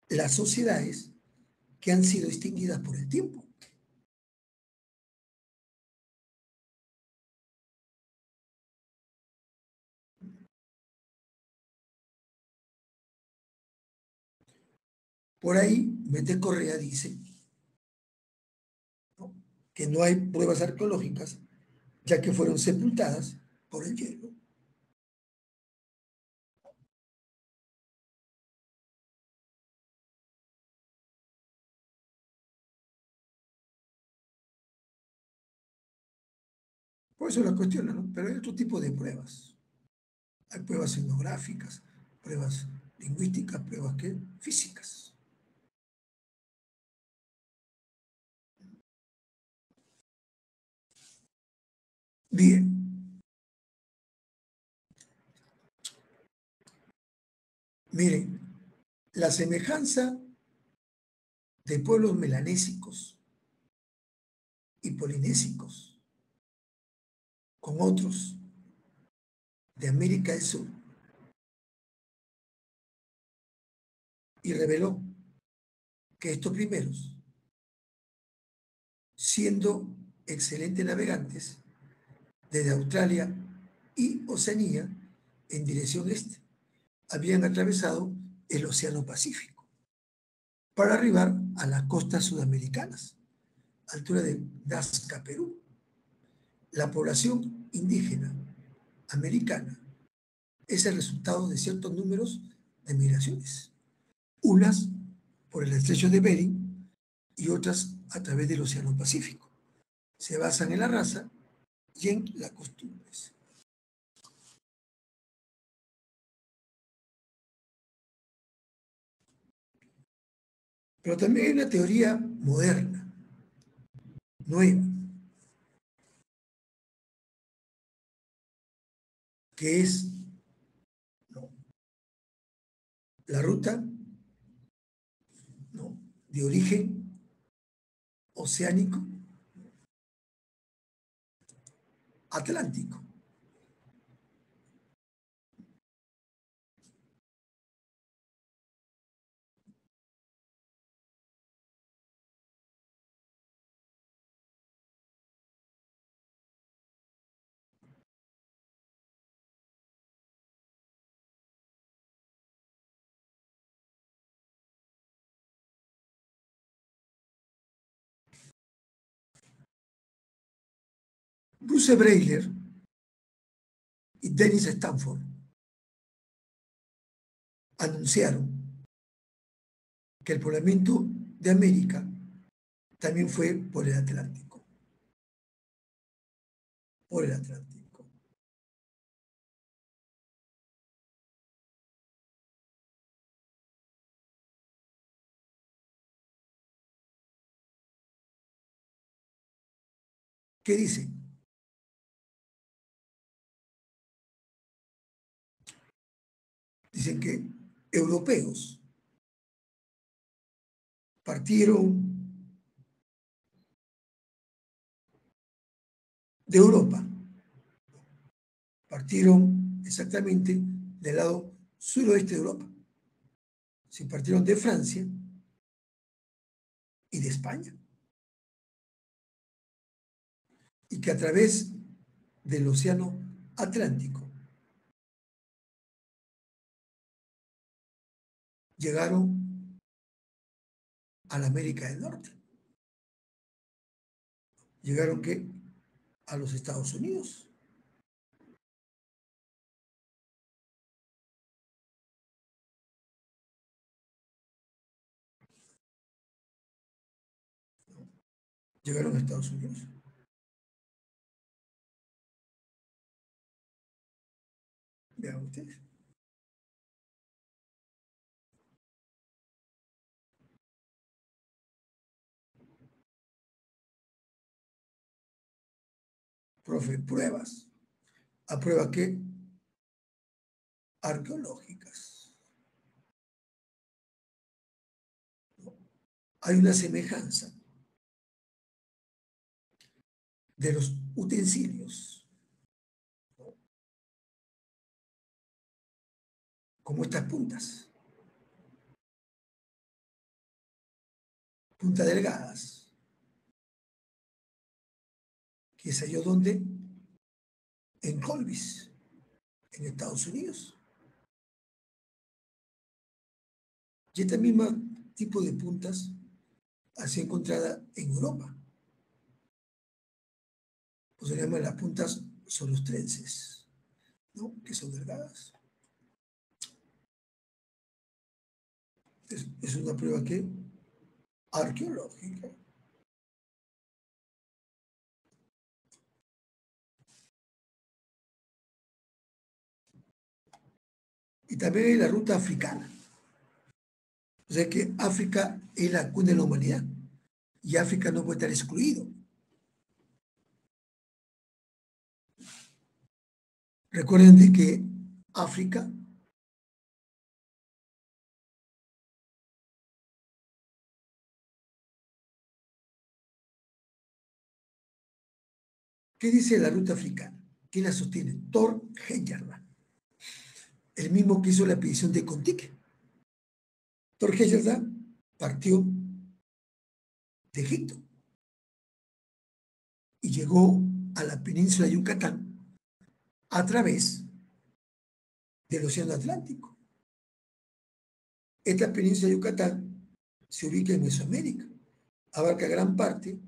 las sociedades que han sido extinguidas por el tiempo. Por ahí, Mete Correa dice, ¿no?, que no hay pruebas arqueológicas, ya que fueron sepultadas por el hielo. Por eso la cuestiona, ¿no? Pero hay otro tipo de pruebas. Hay pruebas etnográficas, pruebas lingüísticas, pruebas ¿qué? Físicas. Bien. Miren, la semejanza de pueblos melanésicos y polinésicos con otros de América del Sur y reveló que estos primeros, siendo excelentes navegantes desde Australia y Oceanía en dirección este, habían atravesado el Océano Pacífico para arribar a las costas sudamericanas, altura de Nazca, Perú. La población indígena americana es el resultado de ciertos números de migraciones, unas por el estrecho de Bering y otras a través del Océano Pacífico. Se basan en la raza y en las costumbres. Pero también hay una teoría moderna, nueva, que es, ¿no?, la ruta, ¿no?, de origen oceánico atlántico. Bruce Breiler y Dennis Stanford anunciaron que el poblamiento de América también fue por el Atlántico. Por el Atlántico. ¿Qué dicen? Dicen que europeos partieron de Europa, partieron exactamente del lado suroeste de Europa. Se partieron de Francia y de España. Y que a través del Océano Atlántico llegaron a la América del Norte. ¿Llegaron qué? A los Estados Unidos. Llegaron a Estados Unidos. Vean ustedes. Profe, pruebas. ¿A prueba qué? Arqueológicas. Hay una semejanza de los utensilios, como estas puntas. Puntas delgadas. ¿Qué sé yo dónde? En Colbis, en Estados Unidos. Y este mismo tipo de puntas ha sido encontrada en Europa. O se llaman las puntas solustrenses, ¿no? Que son delgadas. Es una prueba que arqueológica. Y también hay la ruta africana. O sea que África es la cuna de la humanidad y África no puede estar excluido. Recuerden de que África ¿qué dice la ruta africana? ¿Quién la sostiene? Thor Heyerdahl, el mismo que hizo la expedición de Kon-Tiki. Thor Heyerdahl partió de Egipto y llegó a la península de Yucatán a través del Océano Atlántico. Esta península de Yucatán se ubica en Mesoamérica, abarca gran parte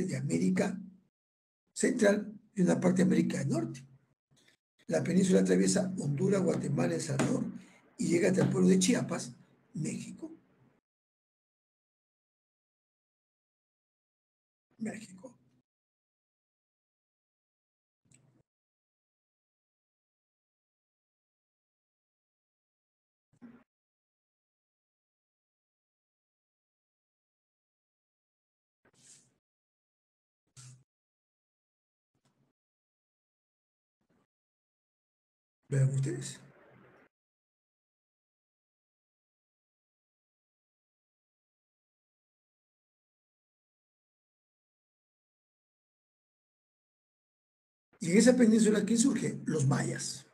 de América Central y una parte de América del Norte. La península atraviesa Honduras, Guatemala, El Salvador y llega hasta el pueblo de Chiapas, México. México. Vean ustedes. Y en esa península, ¿quién surge? Los mayas.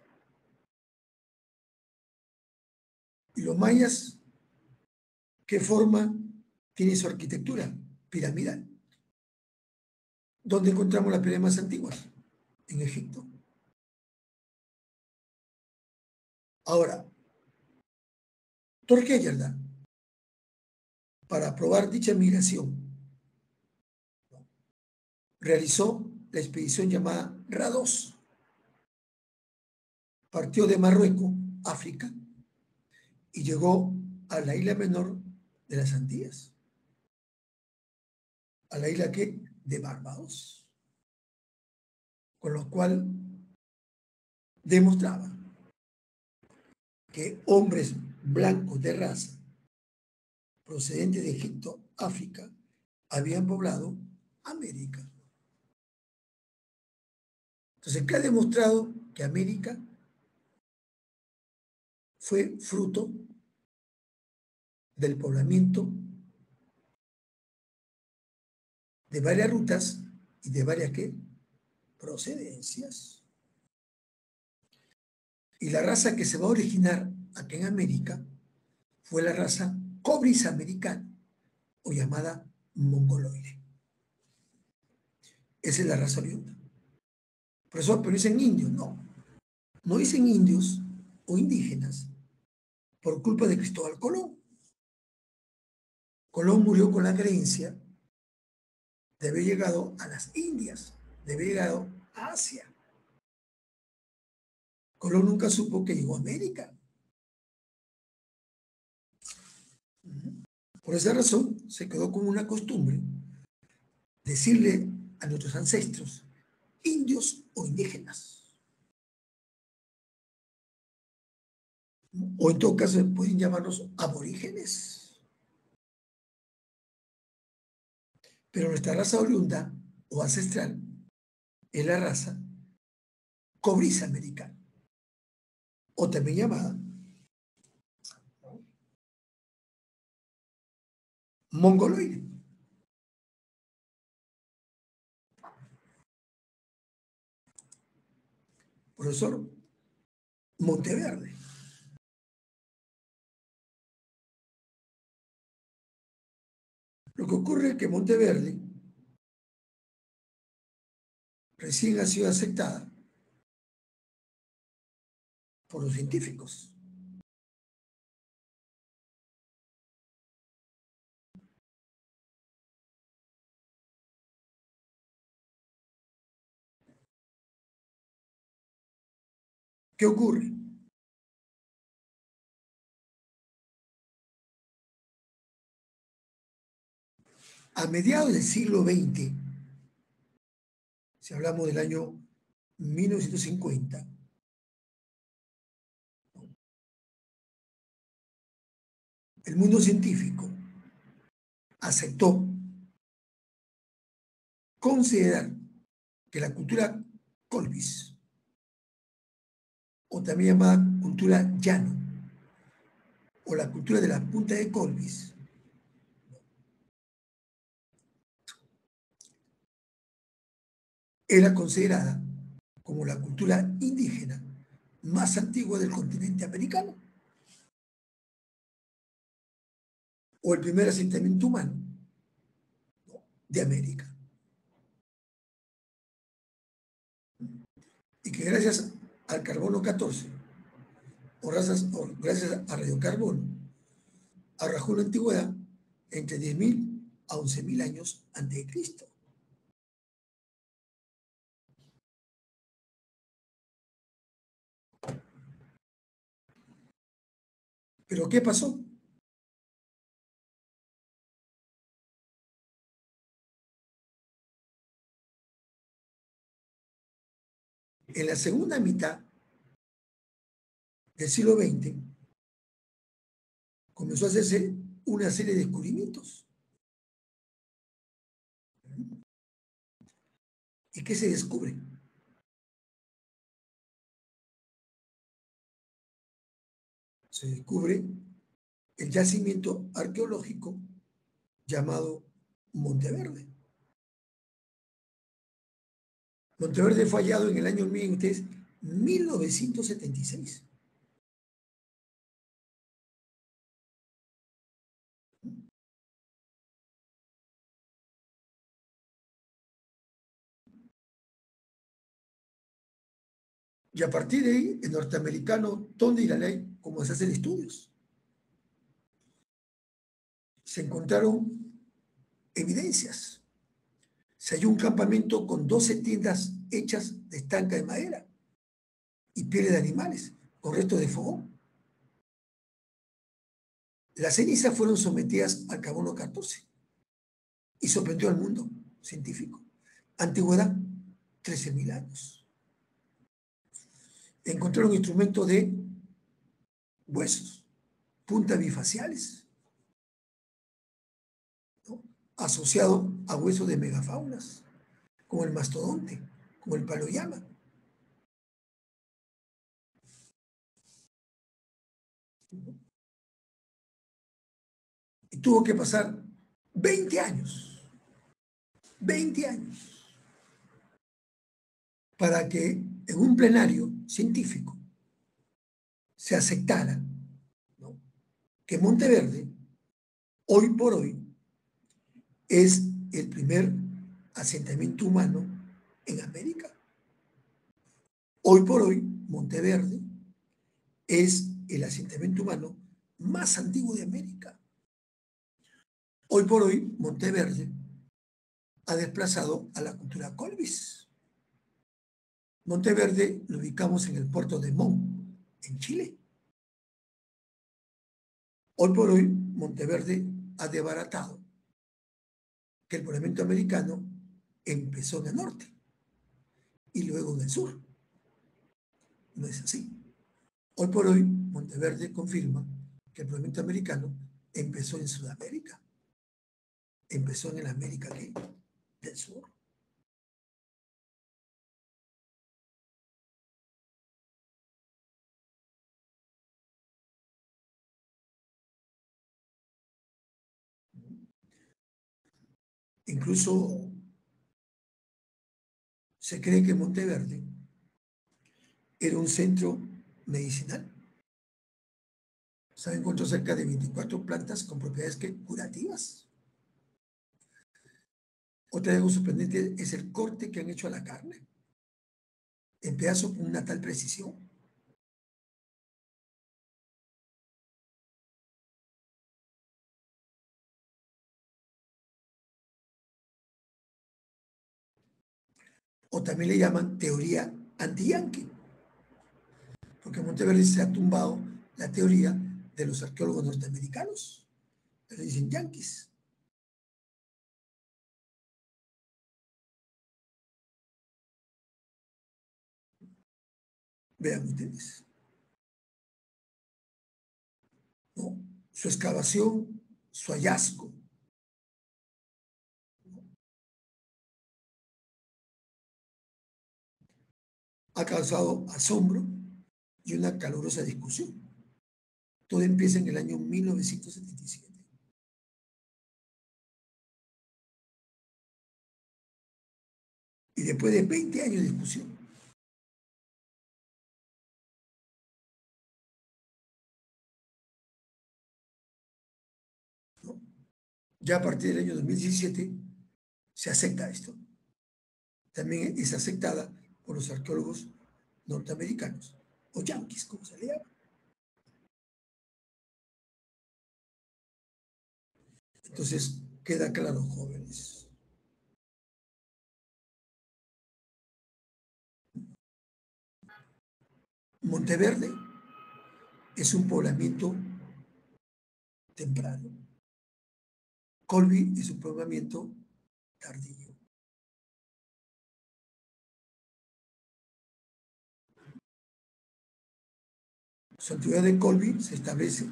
Y los mayas, ¿qué forma tiene su arquitectura? Piramidal. ¿Dónde encontramos las pirámides más antiguas? En Egipto. Ahora, Torquemada, para probar dicha migración, realizó la expedición llamada Ra-2. Partió de Marruecos, África, y llegó a la isla menor de las Antillas. ¿A la isla qué? De Barbados. Con lo cual demostraba que hombres blancos de raza procedentes de Egipto, África, habían poblado América. Entonces, ¿qué ha demostrado? Que América fue fruto del poblamiento de varias rutas y de varias ¿qué? Procedencias. Y la raza que se va a originar aquí en América fue la raza cobris americana o llamada mongoloide. Esa es la raza oriunda. Profesor, pero dicen indios. No, no dicen indios o indígenas por culpa de Cristóbal Colón. Colón murió con la creencia de haber llegado a las Indias, de haber llegado a Asia. Colón nunca supo que llegó a América. Por esa razón se quedó como una costumbre decirle a nuestros ancestros indios o indígenas. O en todo caso pueden llamarlos aborígenes. Pero nuestra raza oriunda o ancestral es la raza cobriza americana, o también llamada mongoloide. Profesor Monteverde. Lo que ocurre es que Monteverde recién ha sido aceptada por los científicos. ¿Qué ocurre? A mediados del siglo XX, si hablamos del año 1950, el mundo científico aceptó considerar que la cultura Colbis, o también llamada cultura llano, o la cultura de la punta de Colbis, era considerada como la cultura indígena más antigua del continente americano, o el primer asentamiento humano de América. Y que gracias al carbono 14, o gracias a radiocarbono, arrojó una antigüedad entre 10.000 a 11.000 años antes de Cristo. ¿Pero qué pasó? En la segunda mitad del siglo XX comenzó a hacerse una serie de descubrimientos. ¿Y qué se descubre? Se descubre el yacimiento arqueológico llamado Monteverde. Monteverde fue hallado en el año 1976. Y a partir de ahí, el norteamericano Tony y la ley, como se hacen estudios, se encontraron evidencias. Se halló un campamento con 12 tiendas hechas de estanca de madera y pieles de animales, con restos de fogón. Las cenizas fueron sometidas al carbono 14 y sorprendió al mundo científico. Antigüedad, 13.000 años. Encontraron instrumentos de huesos, puntas bifaciales, ¿no?, asociado a huesos de megafaunas, como el mastodonte, como el paloyama. Y tuvo que pasar 20 años, 20 años, para que en un plenario científico se aceptara, ¿no?, que Monteverde, hoy por hoy, es el primer asentamiento humano en América. Hoy por hoy, Monteverde es el asentamiento humano más antiguo de América. Hoy por hoy, Monteverde ha desplazado a la cultura Colbis. Monteverde lo ubicamos en el puerto de Mon, en Chile. Hoy por hoy, Monteverde ha desbaratado que el poblamiento americano empezó en el norte y luego en el sur. No es así. Hoy por hoy, Monteverde confirma que el poblamiento americano empezó en Sudamérica, empezó en el América del Sur. Incluso se cree que Monteverde era un centro medicinal. Se han encontrado cerca de 24 plantas con propiedades curativas. Otra algo sorprendente es el corte que han hecho a la carne, en pedazos con una tal precisión. O también le llaman teoría anti-yankee, porque Monteverde se ha tumbado la teoría de los arqueólogos norteamericanos, le dicen yanquis. Vean ustedes, ¿no? Su excavación, su hallazgo, ha causado asombro y una calurosa discusión. Todo empieza en el año 1977. Y después de 20 años de discusión, ¿no? Ya a partir del año 2017 se acepta esto. También es aceptada por los arqueólogos norteamericanos, o yanquis, como se le llama. Entonces, queda claro, jóvenes. Monteverde es un poblamiento temprano. Colby es un poblamiento tardío. Su antigüedad de Colby se establece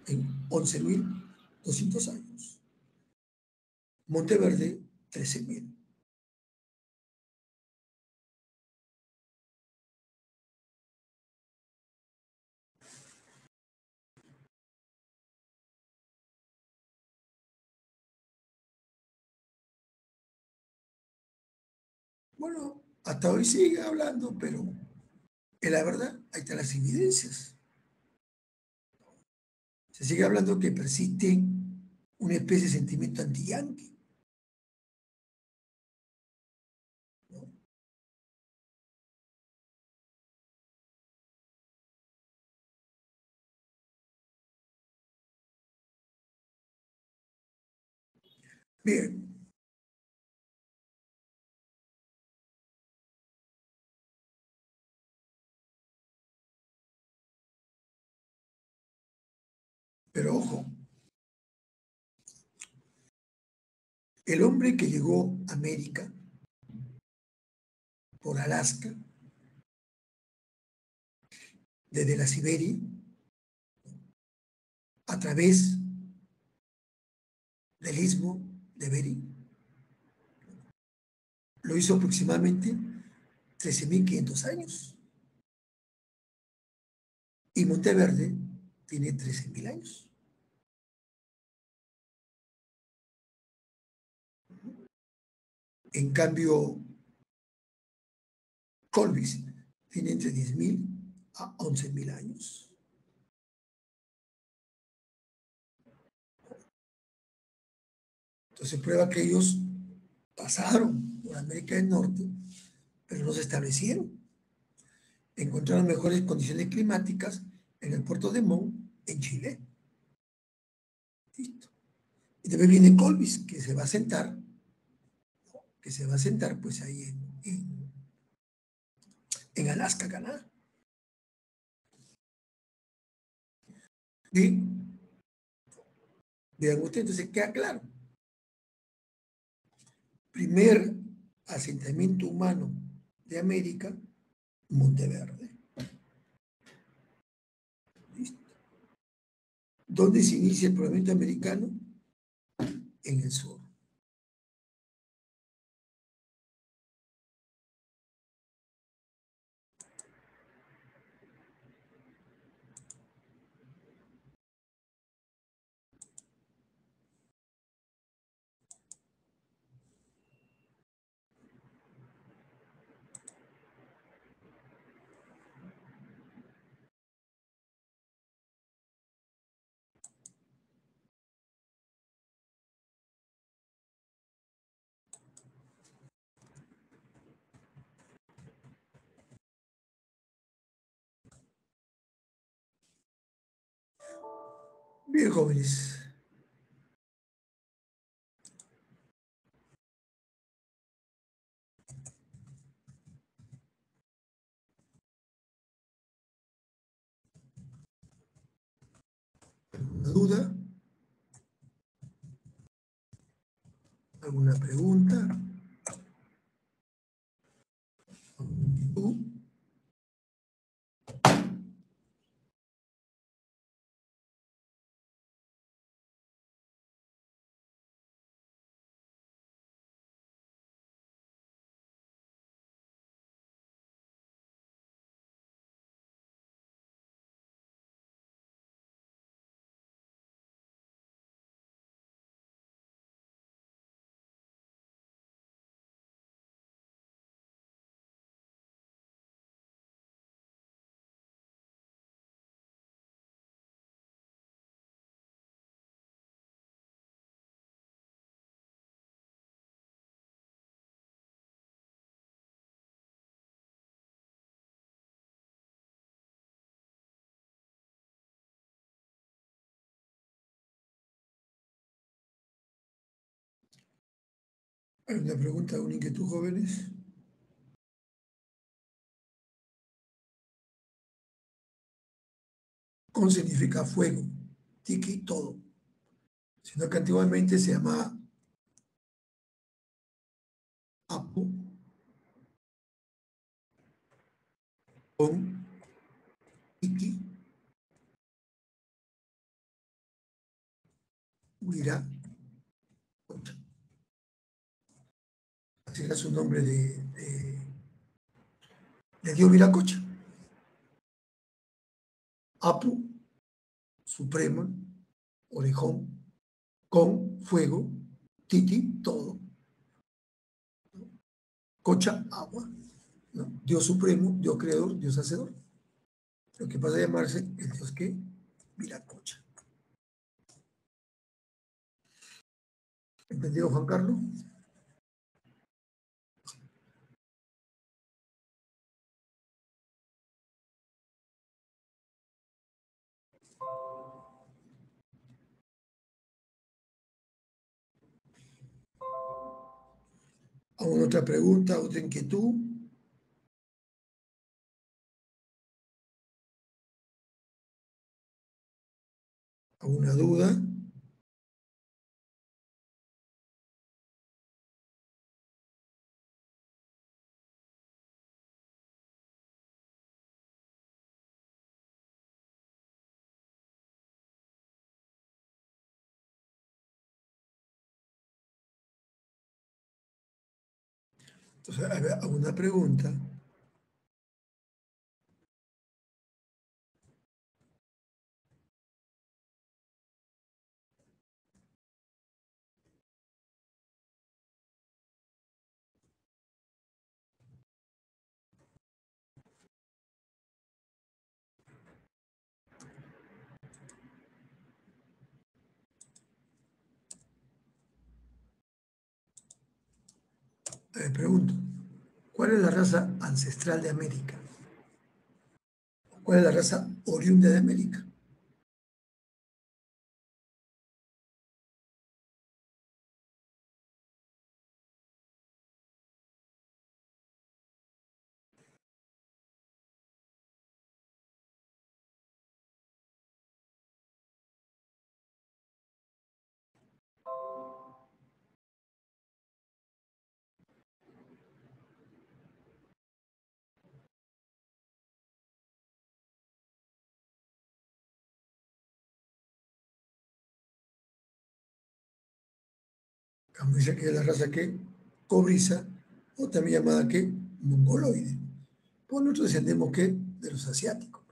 en 11.200 años. Monteverde, 13.000. Bueno, hasta hoy sigue hablando, pero en la verdad, ahí están las evidencias. Se sigue hablando que persiste una especie de sentimiento anti-yanqui. ¿No? Bien, pero ojo, el hombre que llegó a América por Alaska, desde la Siberia, a través del istmo de Bering, lo hizo aproximadamente 13.500 años. Y Monteverde tiene 13.000 años. En cambio, Colbis tiene entre 10.000 a 11.000 años. Entonces prueba que ellos pasaron por América del Norte, pero no se establecieron. encontraron mejores condiciones climáticas en el puerto de Montt, en Chile. Listo. Y después viene Colbis, que se va a sentar, pues ahí en Alaska, Canadá. Bien, vean ustedes, entonces queda claro. Primer asentamiento humano de América, Monteverde. ¿Listo? ¿Dónde se inicia el poblamiento americano? En el sur. Bien, jóvenes. ¿Alguna duda? ¿Alguna pregunta? ¿Tú? ¿Alguna pregunta, una inquietud, jóvenes? Con significa fuego, tiki, todo. Sino que antiguamente se llamaba Apu, con tiki, huira, concha. Así era su nombre de Dios Viracocha. Apu, suprema, orejón, con fuego, titi, todo. Cocha, agua. ¿No? Dios supremo, Dios creador, Dios hacedor. Lo que pasa a llamarse el Dios que Viracocha. ¿Entendido, Juan Carlos? ¿Alguna otra pregunta, otra inquietud? ¿Alguna duda? Entonces, a ver, ¿alguna pregunta? A ver, pregunto. ¿Cuál es la raza ancestral de América? ¿Cuál es la raza oriunda de América? Como dice que es la raza que cobriza, o también llamada que mongoloide. Pues nosotros descendemos que de los asiáticos.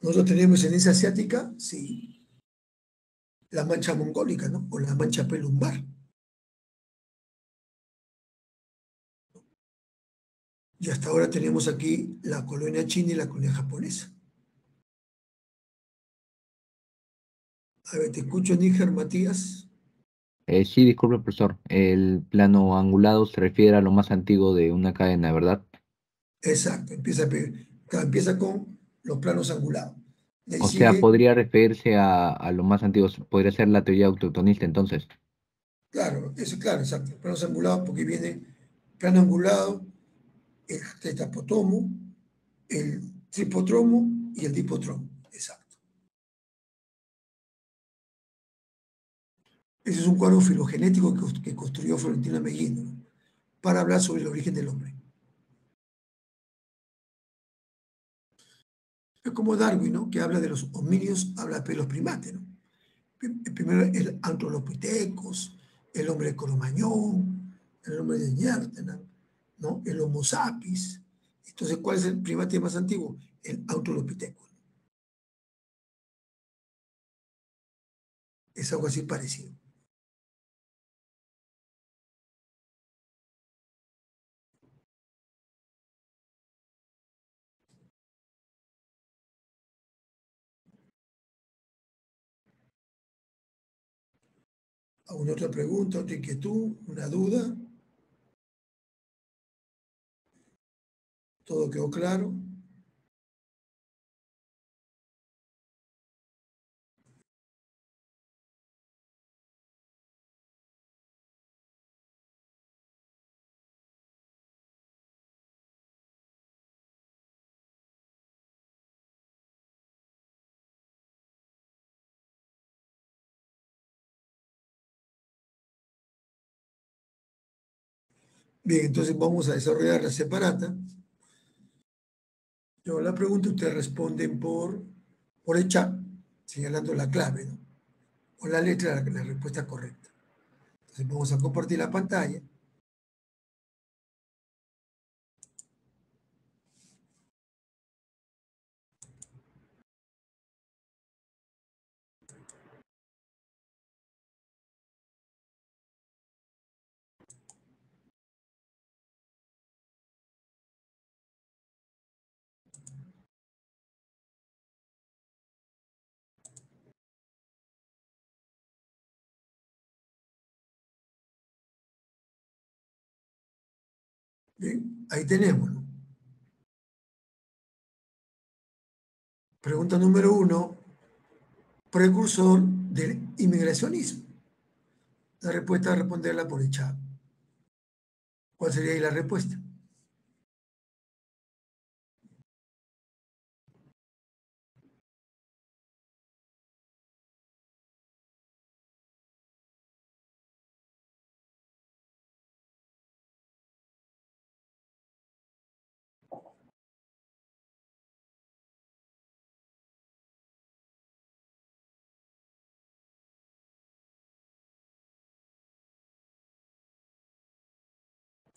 Nosotros tenemos descendencia asiática, sí, la mancha mongólica, ¿no? O la mancha pelumbar. Y hasta ahora tenemos aquí la colonia china y la colonia japonesa. A ver, te escucho, Níger, Matías. Sí, disculpe, profesor. El plano angulado se refiere a lo más antiguo de una cadena, ¿verdad? Exacto, empieza con los planos angulados. De ahí O sea, sigue, podría referirse a lo más antiguo, podría ser la teoría autoctonista entonces. claro, eso claro, exacto, planos angulados porque viene plano angulado, el tetapotomo, el tripotromo y el dipotromo. Exacto. Ese es un cuadro filogenético que construyó Florentino Meguino, ¿no? Para hablar sobre el origen del hombre. Es como Darwin, ¿no? Que habla de los homínidos, habla de los primates, ¿no? Primero el Australopithecus, el hombre de Cro-Magnon, el hombre de Neanderthal, ¿no? El Homo sapiens. Entonces, ¿cuál es el primate más antiguo? El Australopithecus. Es algo así parecido. ¿Alguna otra pregunta, otra inquietud, una duda? ¿Todo quedó claro? Bien, entonces vamos a desarrollar la separata. Yo la pregunta, ustedes responden por el chat, señalando la clave, ¿no? O la letra, la respuesta correcta. Entonces vamos a compartir la pantalla. Bien, ahí tenemos, ¿no? Pregunta número 1, precursor del inmigracionismo. La respuesta es responderla por el chat. ¿Cuál sería ahí la respuesta?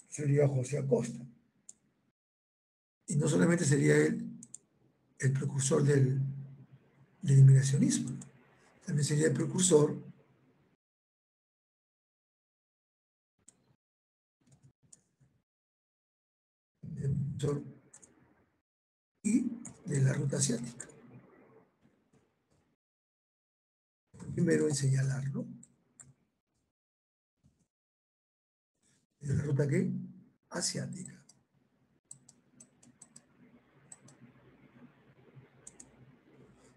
Sería José Acosta. Y no solamente sería él el precursor del inmigracionismo, también sería el precursor del y de la ruta asiática. Primero en señalarlo. ¿De la ruta qué? Asiática.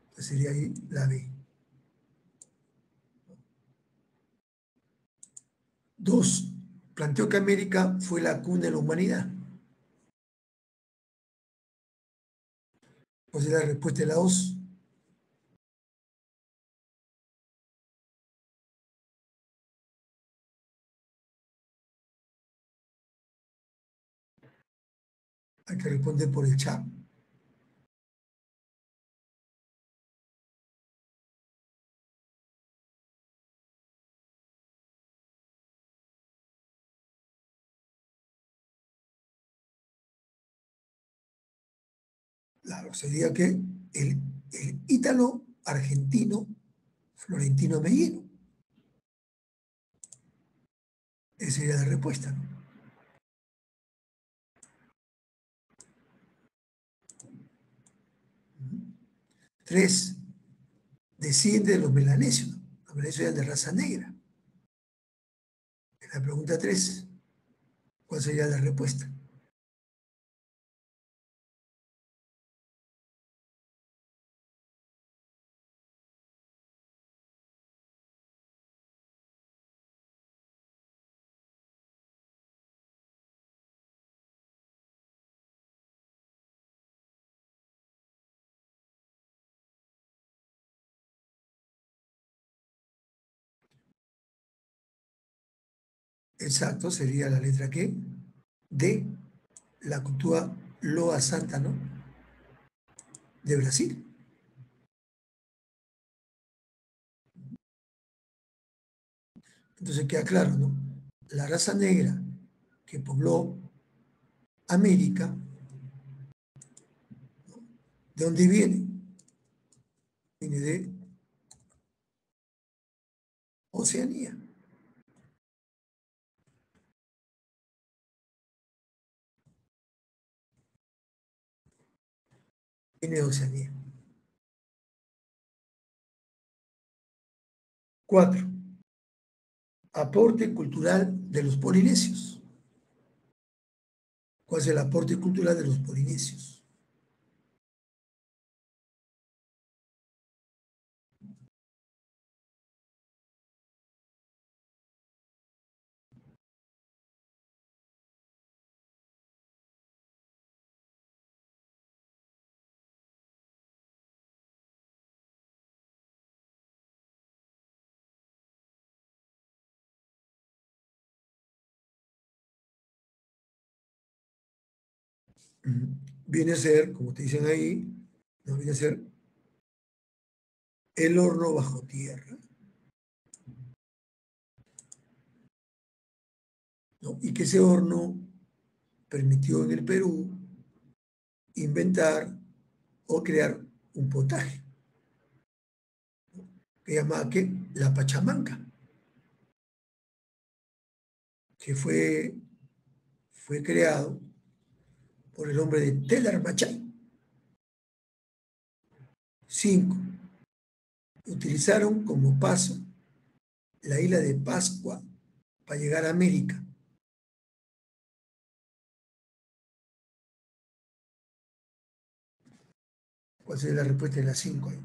Entonces sería ahí la B. 2. Planteó que América fue la cuna de la humanidad. Pues la respuesta es la 2. Hay que responder por el chat. Claro, sería que el ítalo argentino Florentino Mellino. Esa sería la respuesta, ¿no? 3. Desciende de los melanesios, ¿no? Los melanesios eran de raza negra. En la pregunta 3, ¿cuál sería la respuesta? Exacto, sería la letra ¿qué? D, la cultura Loa Santa, ¿no? De Brasil. Entonces queda claro, ¿no? La raza negra que pobló América, ¿de dónde viene? Viene de Oceanía. Viene de Oceanía. 4. Aporte cultural de los polinesios. ¿Cuál es el aporte cultural de los polinesios? Viene a ser, como te dicen ahí, no viene a ser el horno bajo tierra, ¿no? Y que ese horno permitió en el Perú inventar o crear un potaje, ¿no? Que llamaba ¿qué? La pachamanca, que fue creado por el hombre de Telar Machay. 5. Utilizaron como paso la isla de Pascua para llegar a América. ¿Cuál sería la respuesta de las 5 ahí?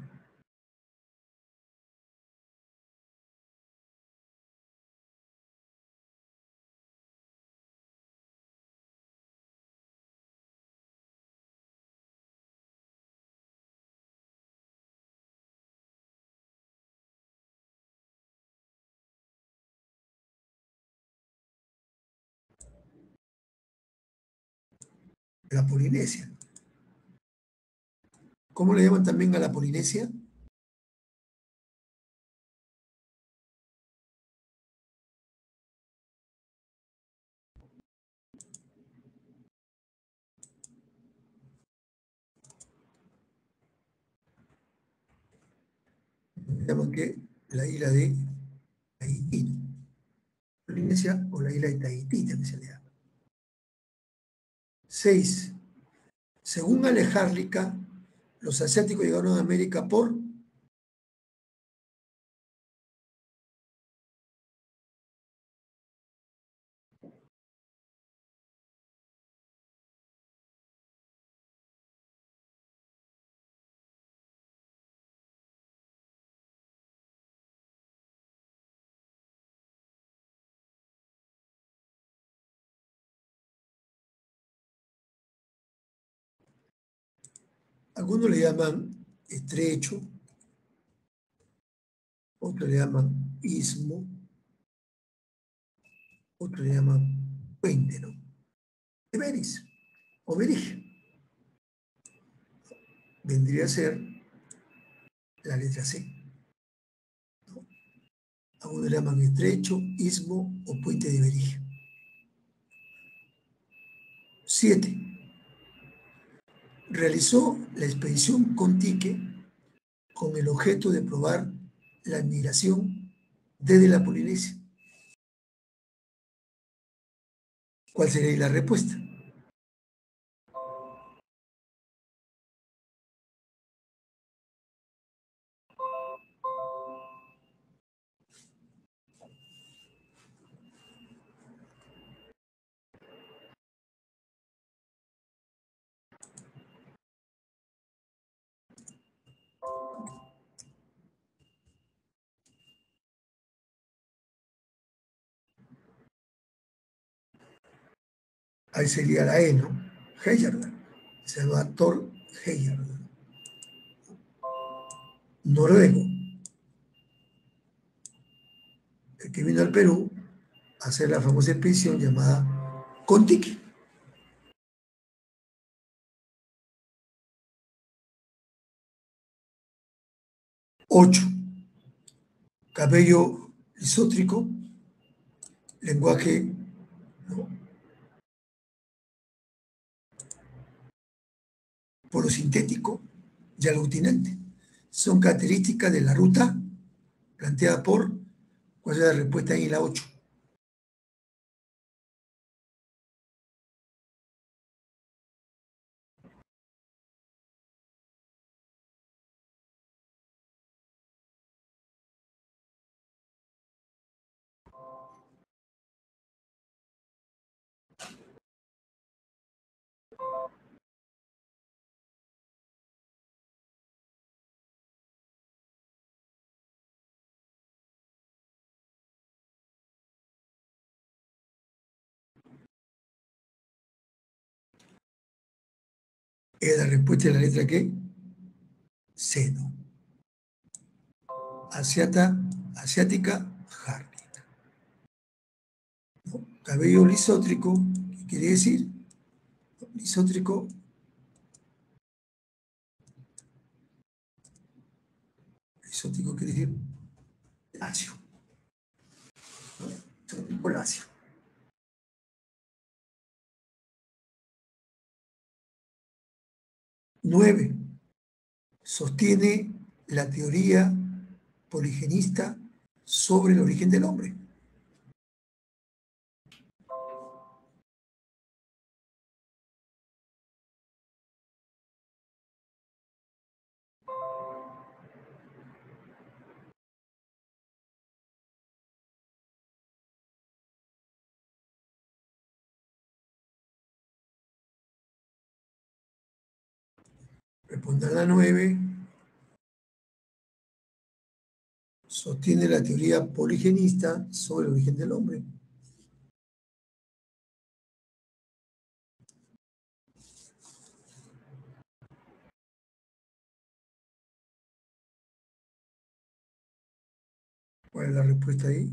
La Polinesia. ¿Cómo le llaman también a la Polinesia? Le llaman que la isla de Tahití. Polinesia o la isla de Tahití también se le llama. 6. Según Alejárlica, los asiáticos llegaron a América por Algunos le llaman estrecho, otros le llaman istmo, otros le llaman puente, ¿no? Everis o Berige. Vendría a ser la letra C. ¿No? Algunos le llaman estrecho, istmo o puente de Berige. 7. Realizó la expedición Contique con el objeto de probar la admiración desde la Polinesia. ¿Cuál sería la respuesta? Ahí sería la E, ¿no? Heyerdahl. Se llama Thor Heyerdahl. Noruego, el que vino al Perú a hacer la famosa expedición llamada Kon-Tiki. 8. Cabello lisótrico, lenguaje, ¿no?, polosintético y aglutinante. Son características de la ruta planteada por, ¿cuál es la respuesta ahí en la 8? Es la respuesta de la letra ¿qué? C, ¿no? Asiática járnica. ¿No? Cabello lisótrico, ¿qué quiere decir? Lisótrico, lisótrico quiere decir lacio, ¿no? Lisótrico lacio. 9. Sostiene la teoría poligenista sobre el origen del hombre. Respondan la 9. Sostiene la teoría poligenista sobre el origen del hombre. ¿Cuál es la respuesta ahí?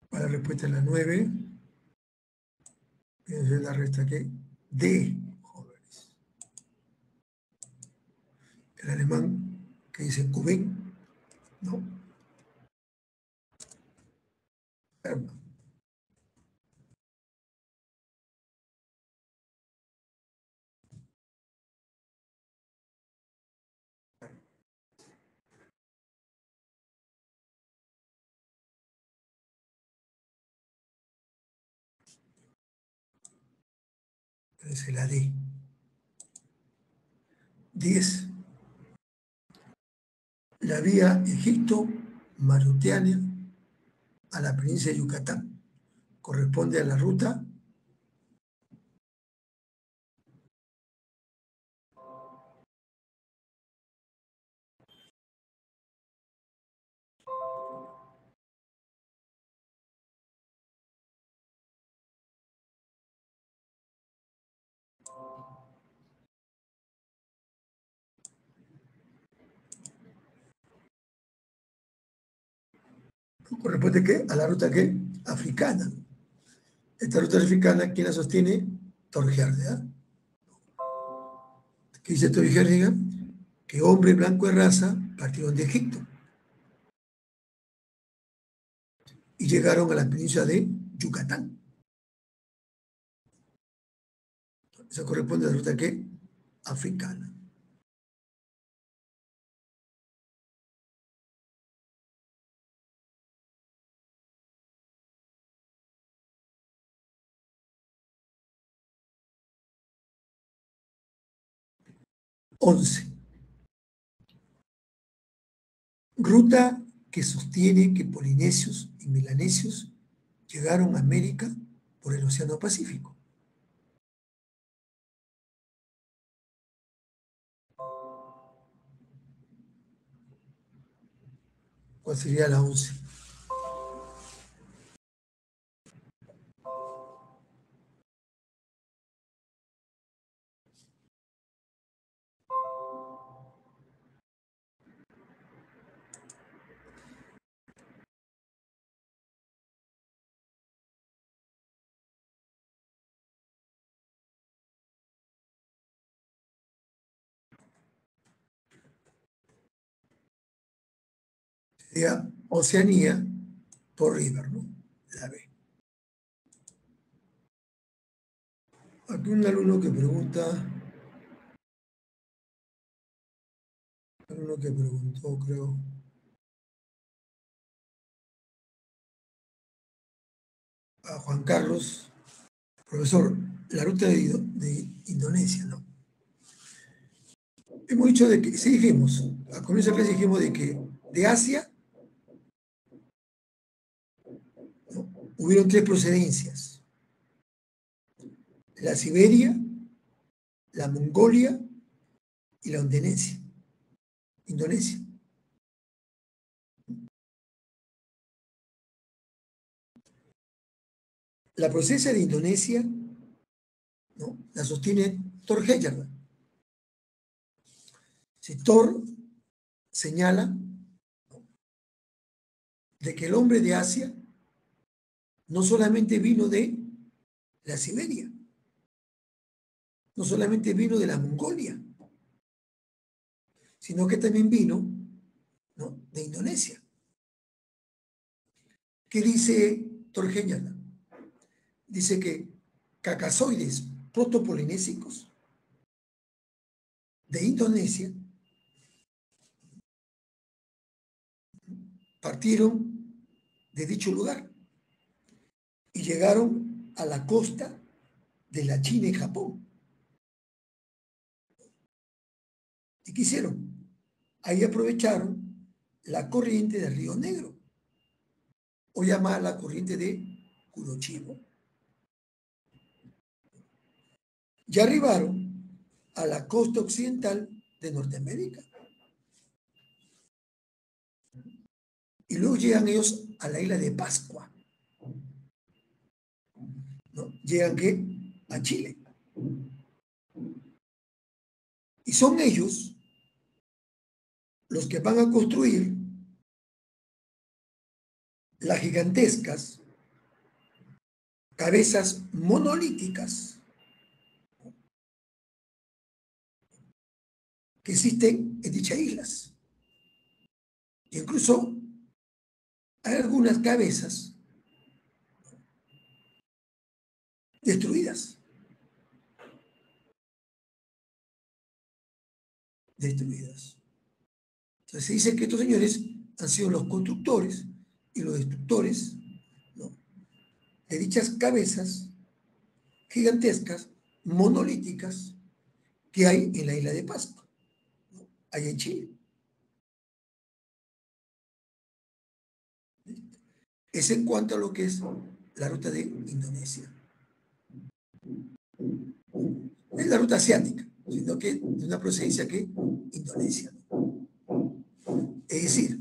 ¿Cuál es la respuesta en la 9? ¿Es la respuesta qué? D, jóvenes. El alemán que dice Kuben, ¿no? Hermann. Es la D. 10. La vía Egipto-Mauritania a la provincia de Yucatán corresponde a la ruta Corresponde ¿qué? A la ruta ¿qué? Africana. Esta ruta africana, ¿quién la sostiene? Torgerde. ¿Qué dice Torgerde? Que hombres blancos de raza partieron de Egipto y llegaron a la península de Yucatán. Eso corresponde a la ruta ¿qué? Africana. Once. Ruta que sostiene que polinesios y melanesios llegaron a América por el Océano Pacífico. ¿Cuál sería la 11? Sería Oceanía por River, ¿no? La B. Aquí un alumno que pregunta, alumno que preguntó, creo, a Juan Carlos, profesor, la ruta de Indonesia, ¿no? Hemos dicho de que, sí dijimos, al comienzo de clase dijimos de que de Asia, ¿no? Hubieron 3 procedencias: la Siberia, la Mongolia y la Indonesia. La procedencia de Indonesia, ¿no? La sostiene Thor Heyerdahl. Si Thor señala, ¿no?, de que el hombre de Asia no solamente vino de la Siberia, no solamente vino de la Mongolia, sino que también vino, ¿no?, de Indonesia. ¿Qué dice Thor Heyerdahl? Dice que cacazoides protopolinésicos de Indonesia partieron de dicho lugar y llegaron a la costa de la China y Japón. ¿Y qué hicieron? Ahí aprovecharon la corriente del Río Negro, o llamada la corriente de Kuroshima. Y arribaron a la costa occidental de Norteamérica. Y luego llegan ellos a la isla de Pascua, ¿no? Llegan ¿qué? A Chile. Y son ellos los que van a construir las gigantescas cabezas monolíticas que existen en dichas islas. Incluso hay algunas cabezas destruidas. Destruidas. Entonces se dice que estos señores han sido los constructores y los destructores, ¿no?, de dichas cabezas gigantescas, monolíticas, que hay en la isla de Pascua, ¿no?, allá en Chile. Es en cuanto a lo que es la ruta de Indonesia. No es la ruta asiática, sino que de una procedencia que Indonesia, ¿no? Es decir,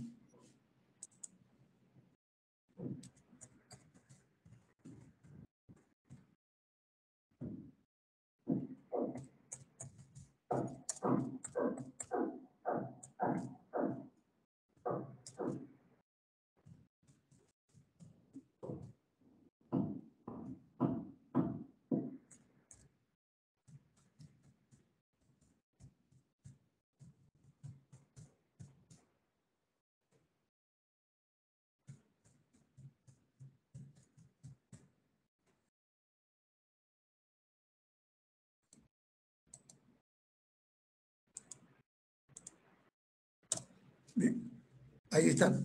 Bien, ahí está.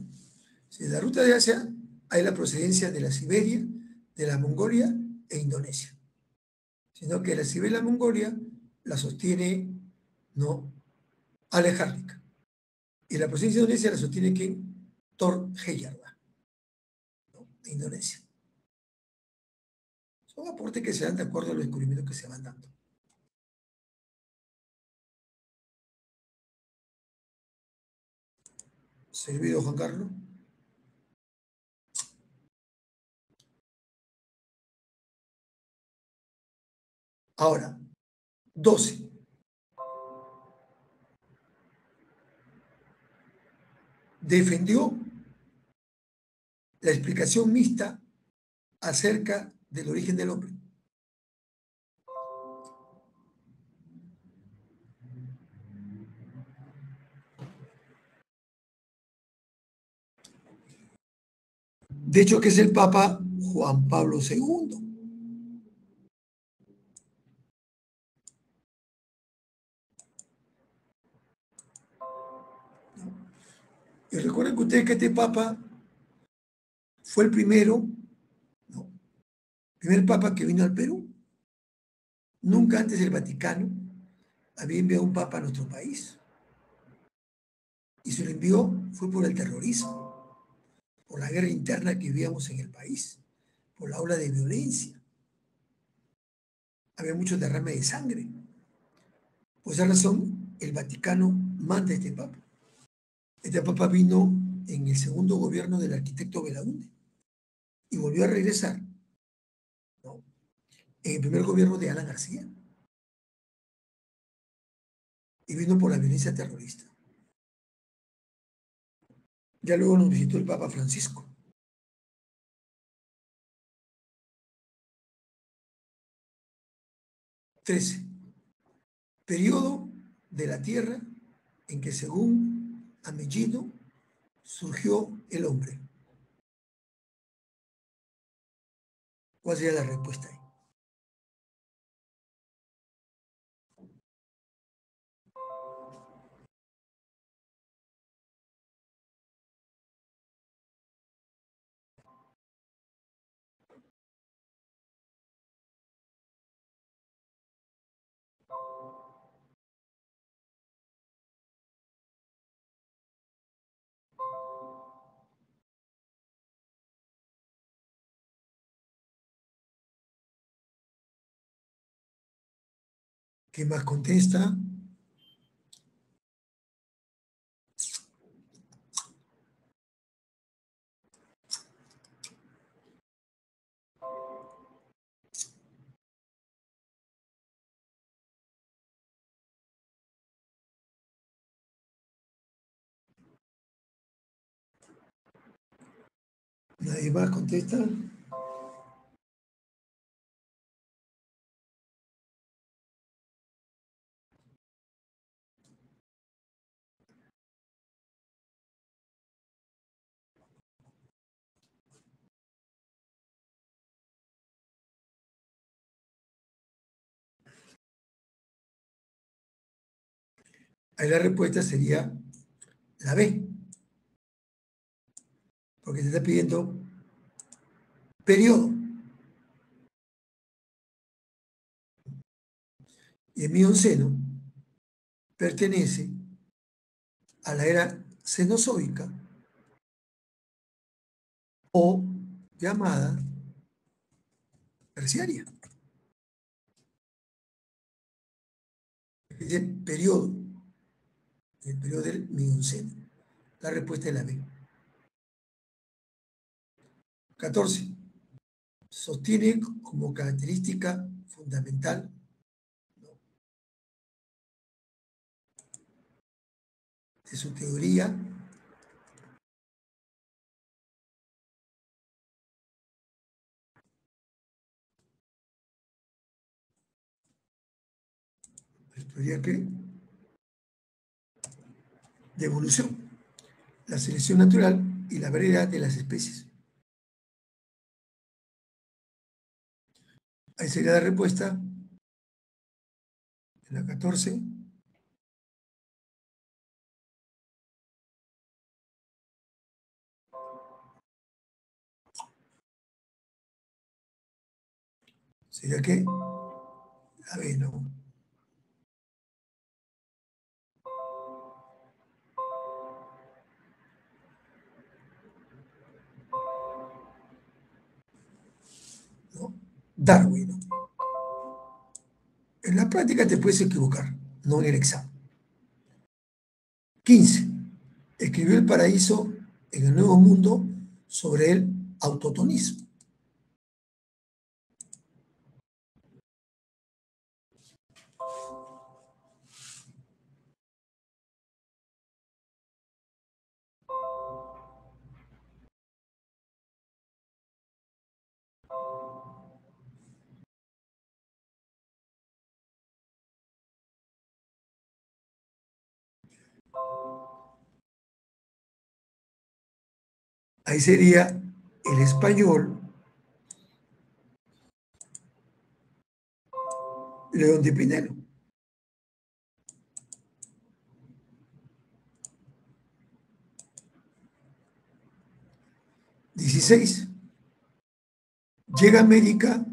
Si la ruta de Asia hay la procedencia de la Siberia, de la Mongolia e Indonesia. Sino que la Siberia y la Mongolia la sostiene, ¿no?, Alejandrica. Y la procedencia de Indonesia la sostiene ¿quién? Thor Heyerdahl, ¿no?, de Indonesia. Son aportes que se dan de acuerdo a los descubrimientos que se van dando. Servido, Juan Carlos. Ahora, 12. Defendió la explicación mixta acerca del origen del hombre. De hecho, que es el Papa Juan Pablo II. Y recuerden que ustedes que este Papa fue el primero, ¿no?, primer Papa que vino al Perú. Nunca antes el Vaticano había enviado un Papa a nuestro país. Y se lo envió fue por el terrorismo, por la guerra interna que vivíamos en el país, por la ola de violencia. Había mucho derrame de sangre. Por esa razón, el Vaticano manda a este Papa. Este Papa vino en el segundo gobierno del arquitecto Belaúnde y volvió a regresar, ¿no?, en el primer gobierno de Alan García. Y vino por la violencia terrorista. Ya luego nos visitó el Papa Francisco. Trece. Periodo de la Tierra en que, según Ameghino, surgió el hombre. ¿Cuál sería la respuesta ahí? ¿Qué más contesta? ¿Nadie más contesta? Ahí la respuesta sería la B, porque te está pidiendo periodo. Y el Mioceno pertenece a la era cenozoica o llamada terciaria. Es el periodo del Mioceno. La respuesta es la B. 14. Sostiene como característica fundamental de su teoría ¿qué? De evolución, la selección natural y la variedad de las especies. Ahí sería la respuesta de la 14. ¿Sería qué? A ver, no. ¿No? Darwin, ¿no? En la práctica te puedes equivocar, no en el examen. 15. Escribió El paraíso en el Nuevo Mundo sobre el autotonismo. Ahí sería el español León de Pinelo. 16. Llega a América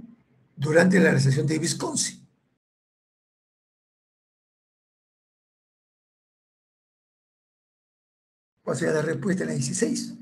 durante la recesión de Wisconsin. ¿Cuál sería la respuesta en la 16?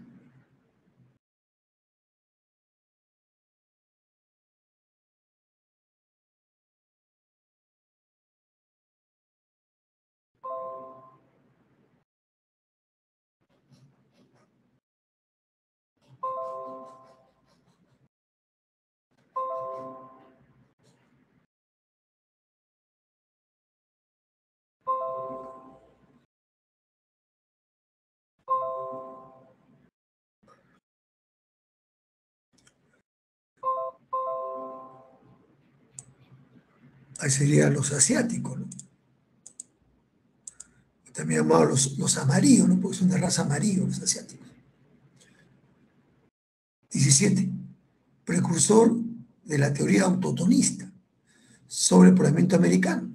Ahí serían los asiáticos, ¿no? También llamados los amarillos, ¿no? Porque son de raza amarillo los asiáticos. 17. Precursor de la teoría autotomista sobre el poblamiento americano.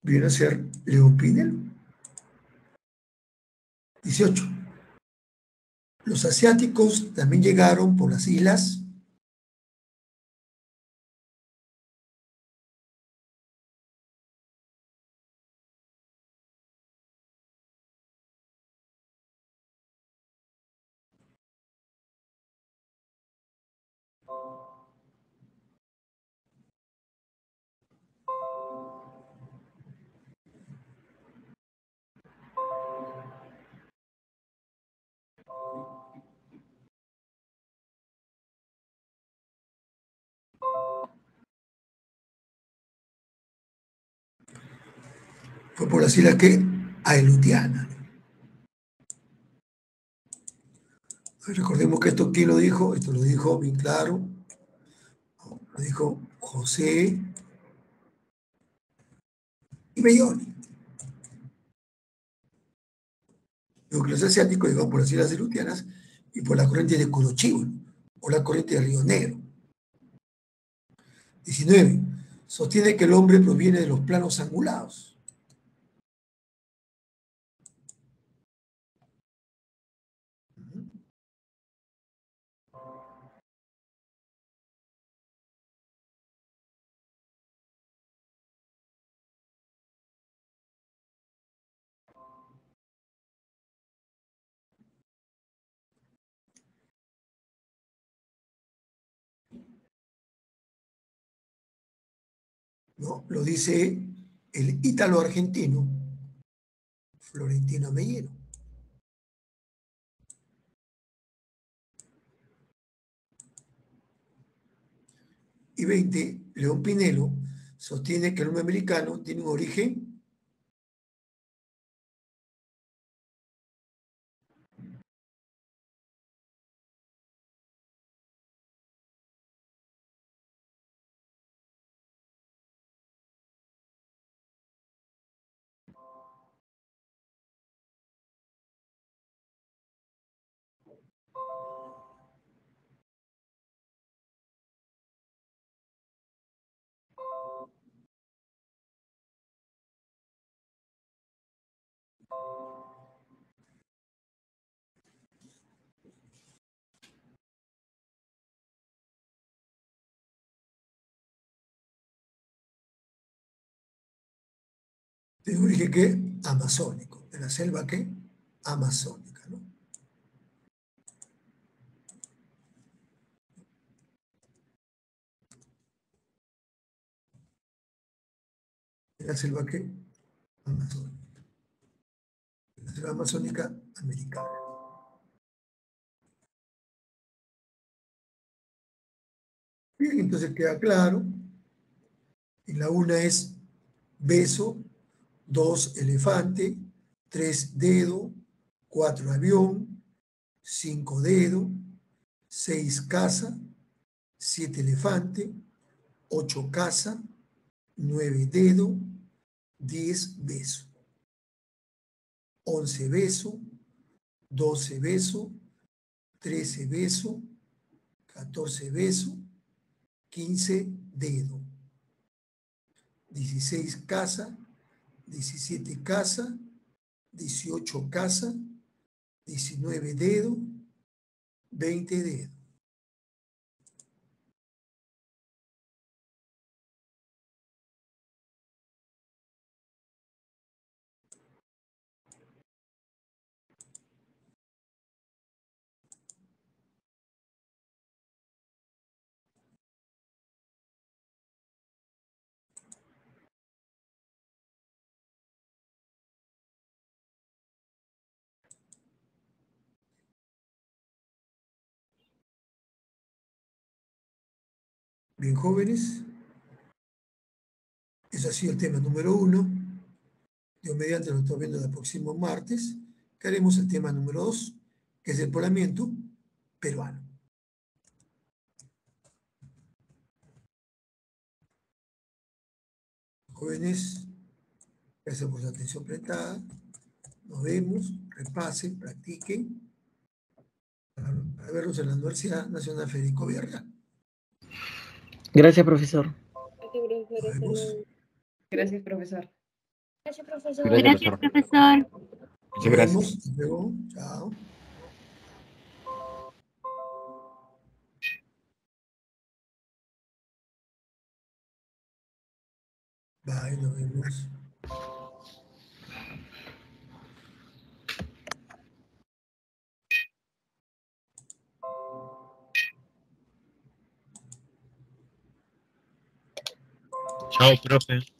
Viene a ser León Pinel. 18. Los asiáticos también llegaron por las islas fue por las islas que Aleutianas. Recordemos que esto, ¿quién lo dijo? Esto lo dijo bien claro. Lo dijo José y Belloni. Los asiáticos llegaron por las islas Aleutianas y por la corriente de Curochivo, o la corriente de Río Negro. 19. Sostiene que el hombre proviene de los planos angulados. ¿No? Lo dice el ítalo-argentino Florentino Ameyero. Y 20. León Pinelo sostiene que el hombre americano tiene un origen De origen ¿qué? Amazónico. De la selva ¿qué? Amazónica, ¿no? De la selva ¿qué? Amazónica. De la selva amazónica americana. Bien, entonces queda claro. Y la una es beso, 2 elefante, 3 dedo, 4 avión, 5 dedo, 6 casa, 7 elefante, 8 casa, 9 dedo, 10 beso, 11 beso, 12 beso, 13 beso, 14 beso, 15 dedo, 16 casa, 17 casa, 18 casa, 19 dedo, 20 dedo. Bien, jóvenes, ese ha sido el tema número 1. Dios mediante lo estoy viendo el próximo martes, que haremos el tema número 2, que es el poblamiento peruano. Jóvenes, gracias por su atención prestada. Nos vemos, repasen, practiquen, para verlos en la Universidad Nacional Federico Vierra. Gracias, profesor. Nos vemos. Gracias, profesor. Gracias, profesor. Gracias, Gracias, profesor. profesor. Nos vemos. Hasta luego. Chao. Bye, nos vemos. Chao, profe.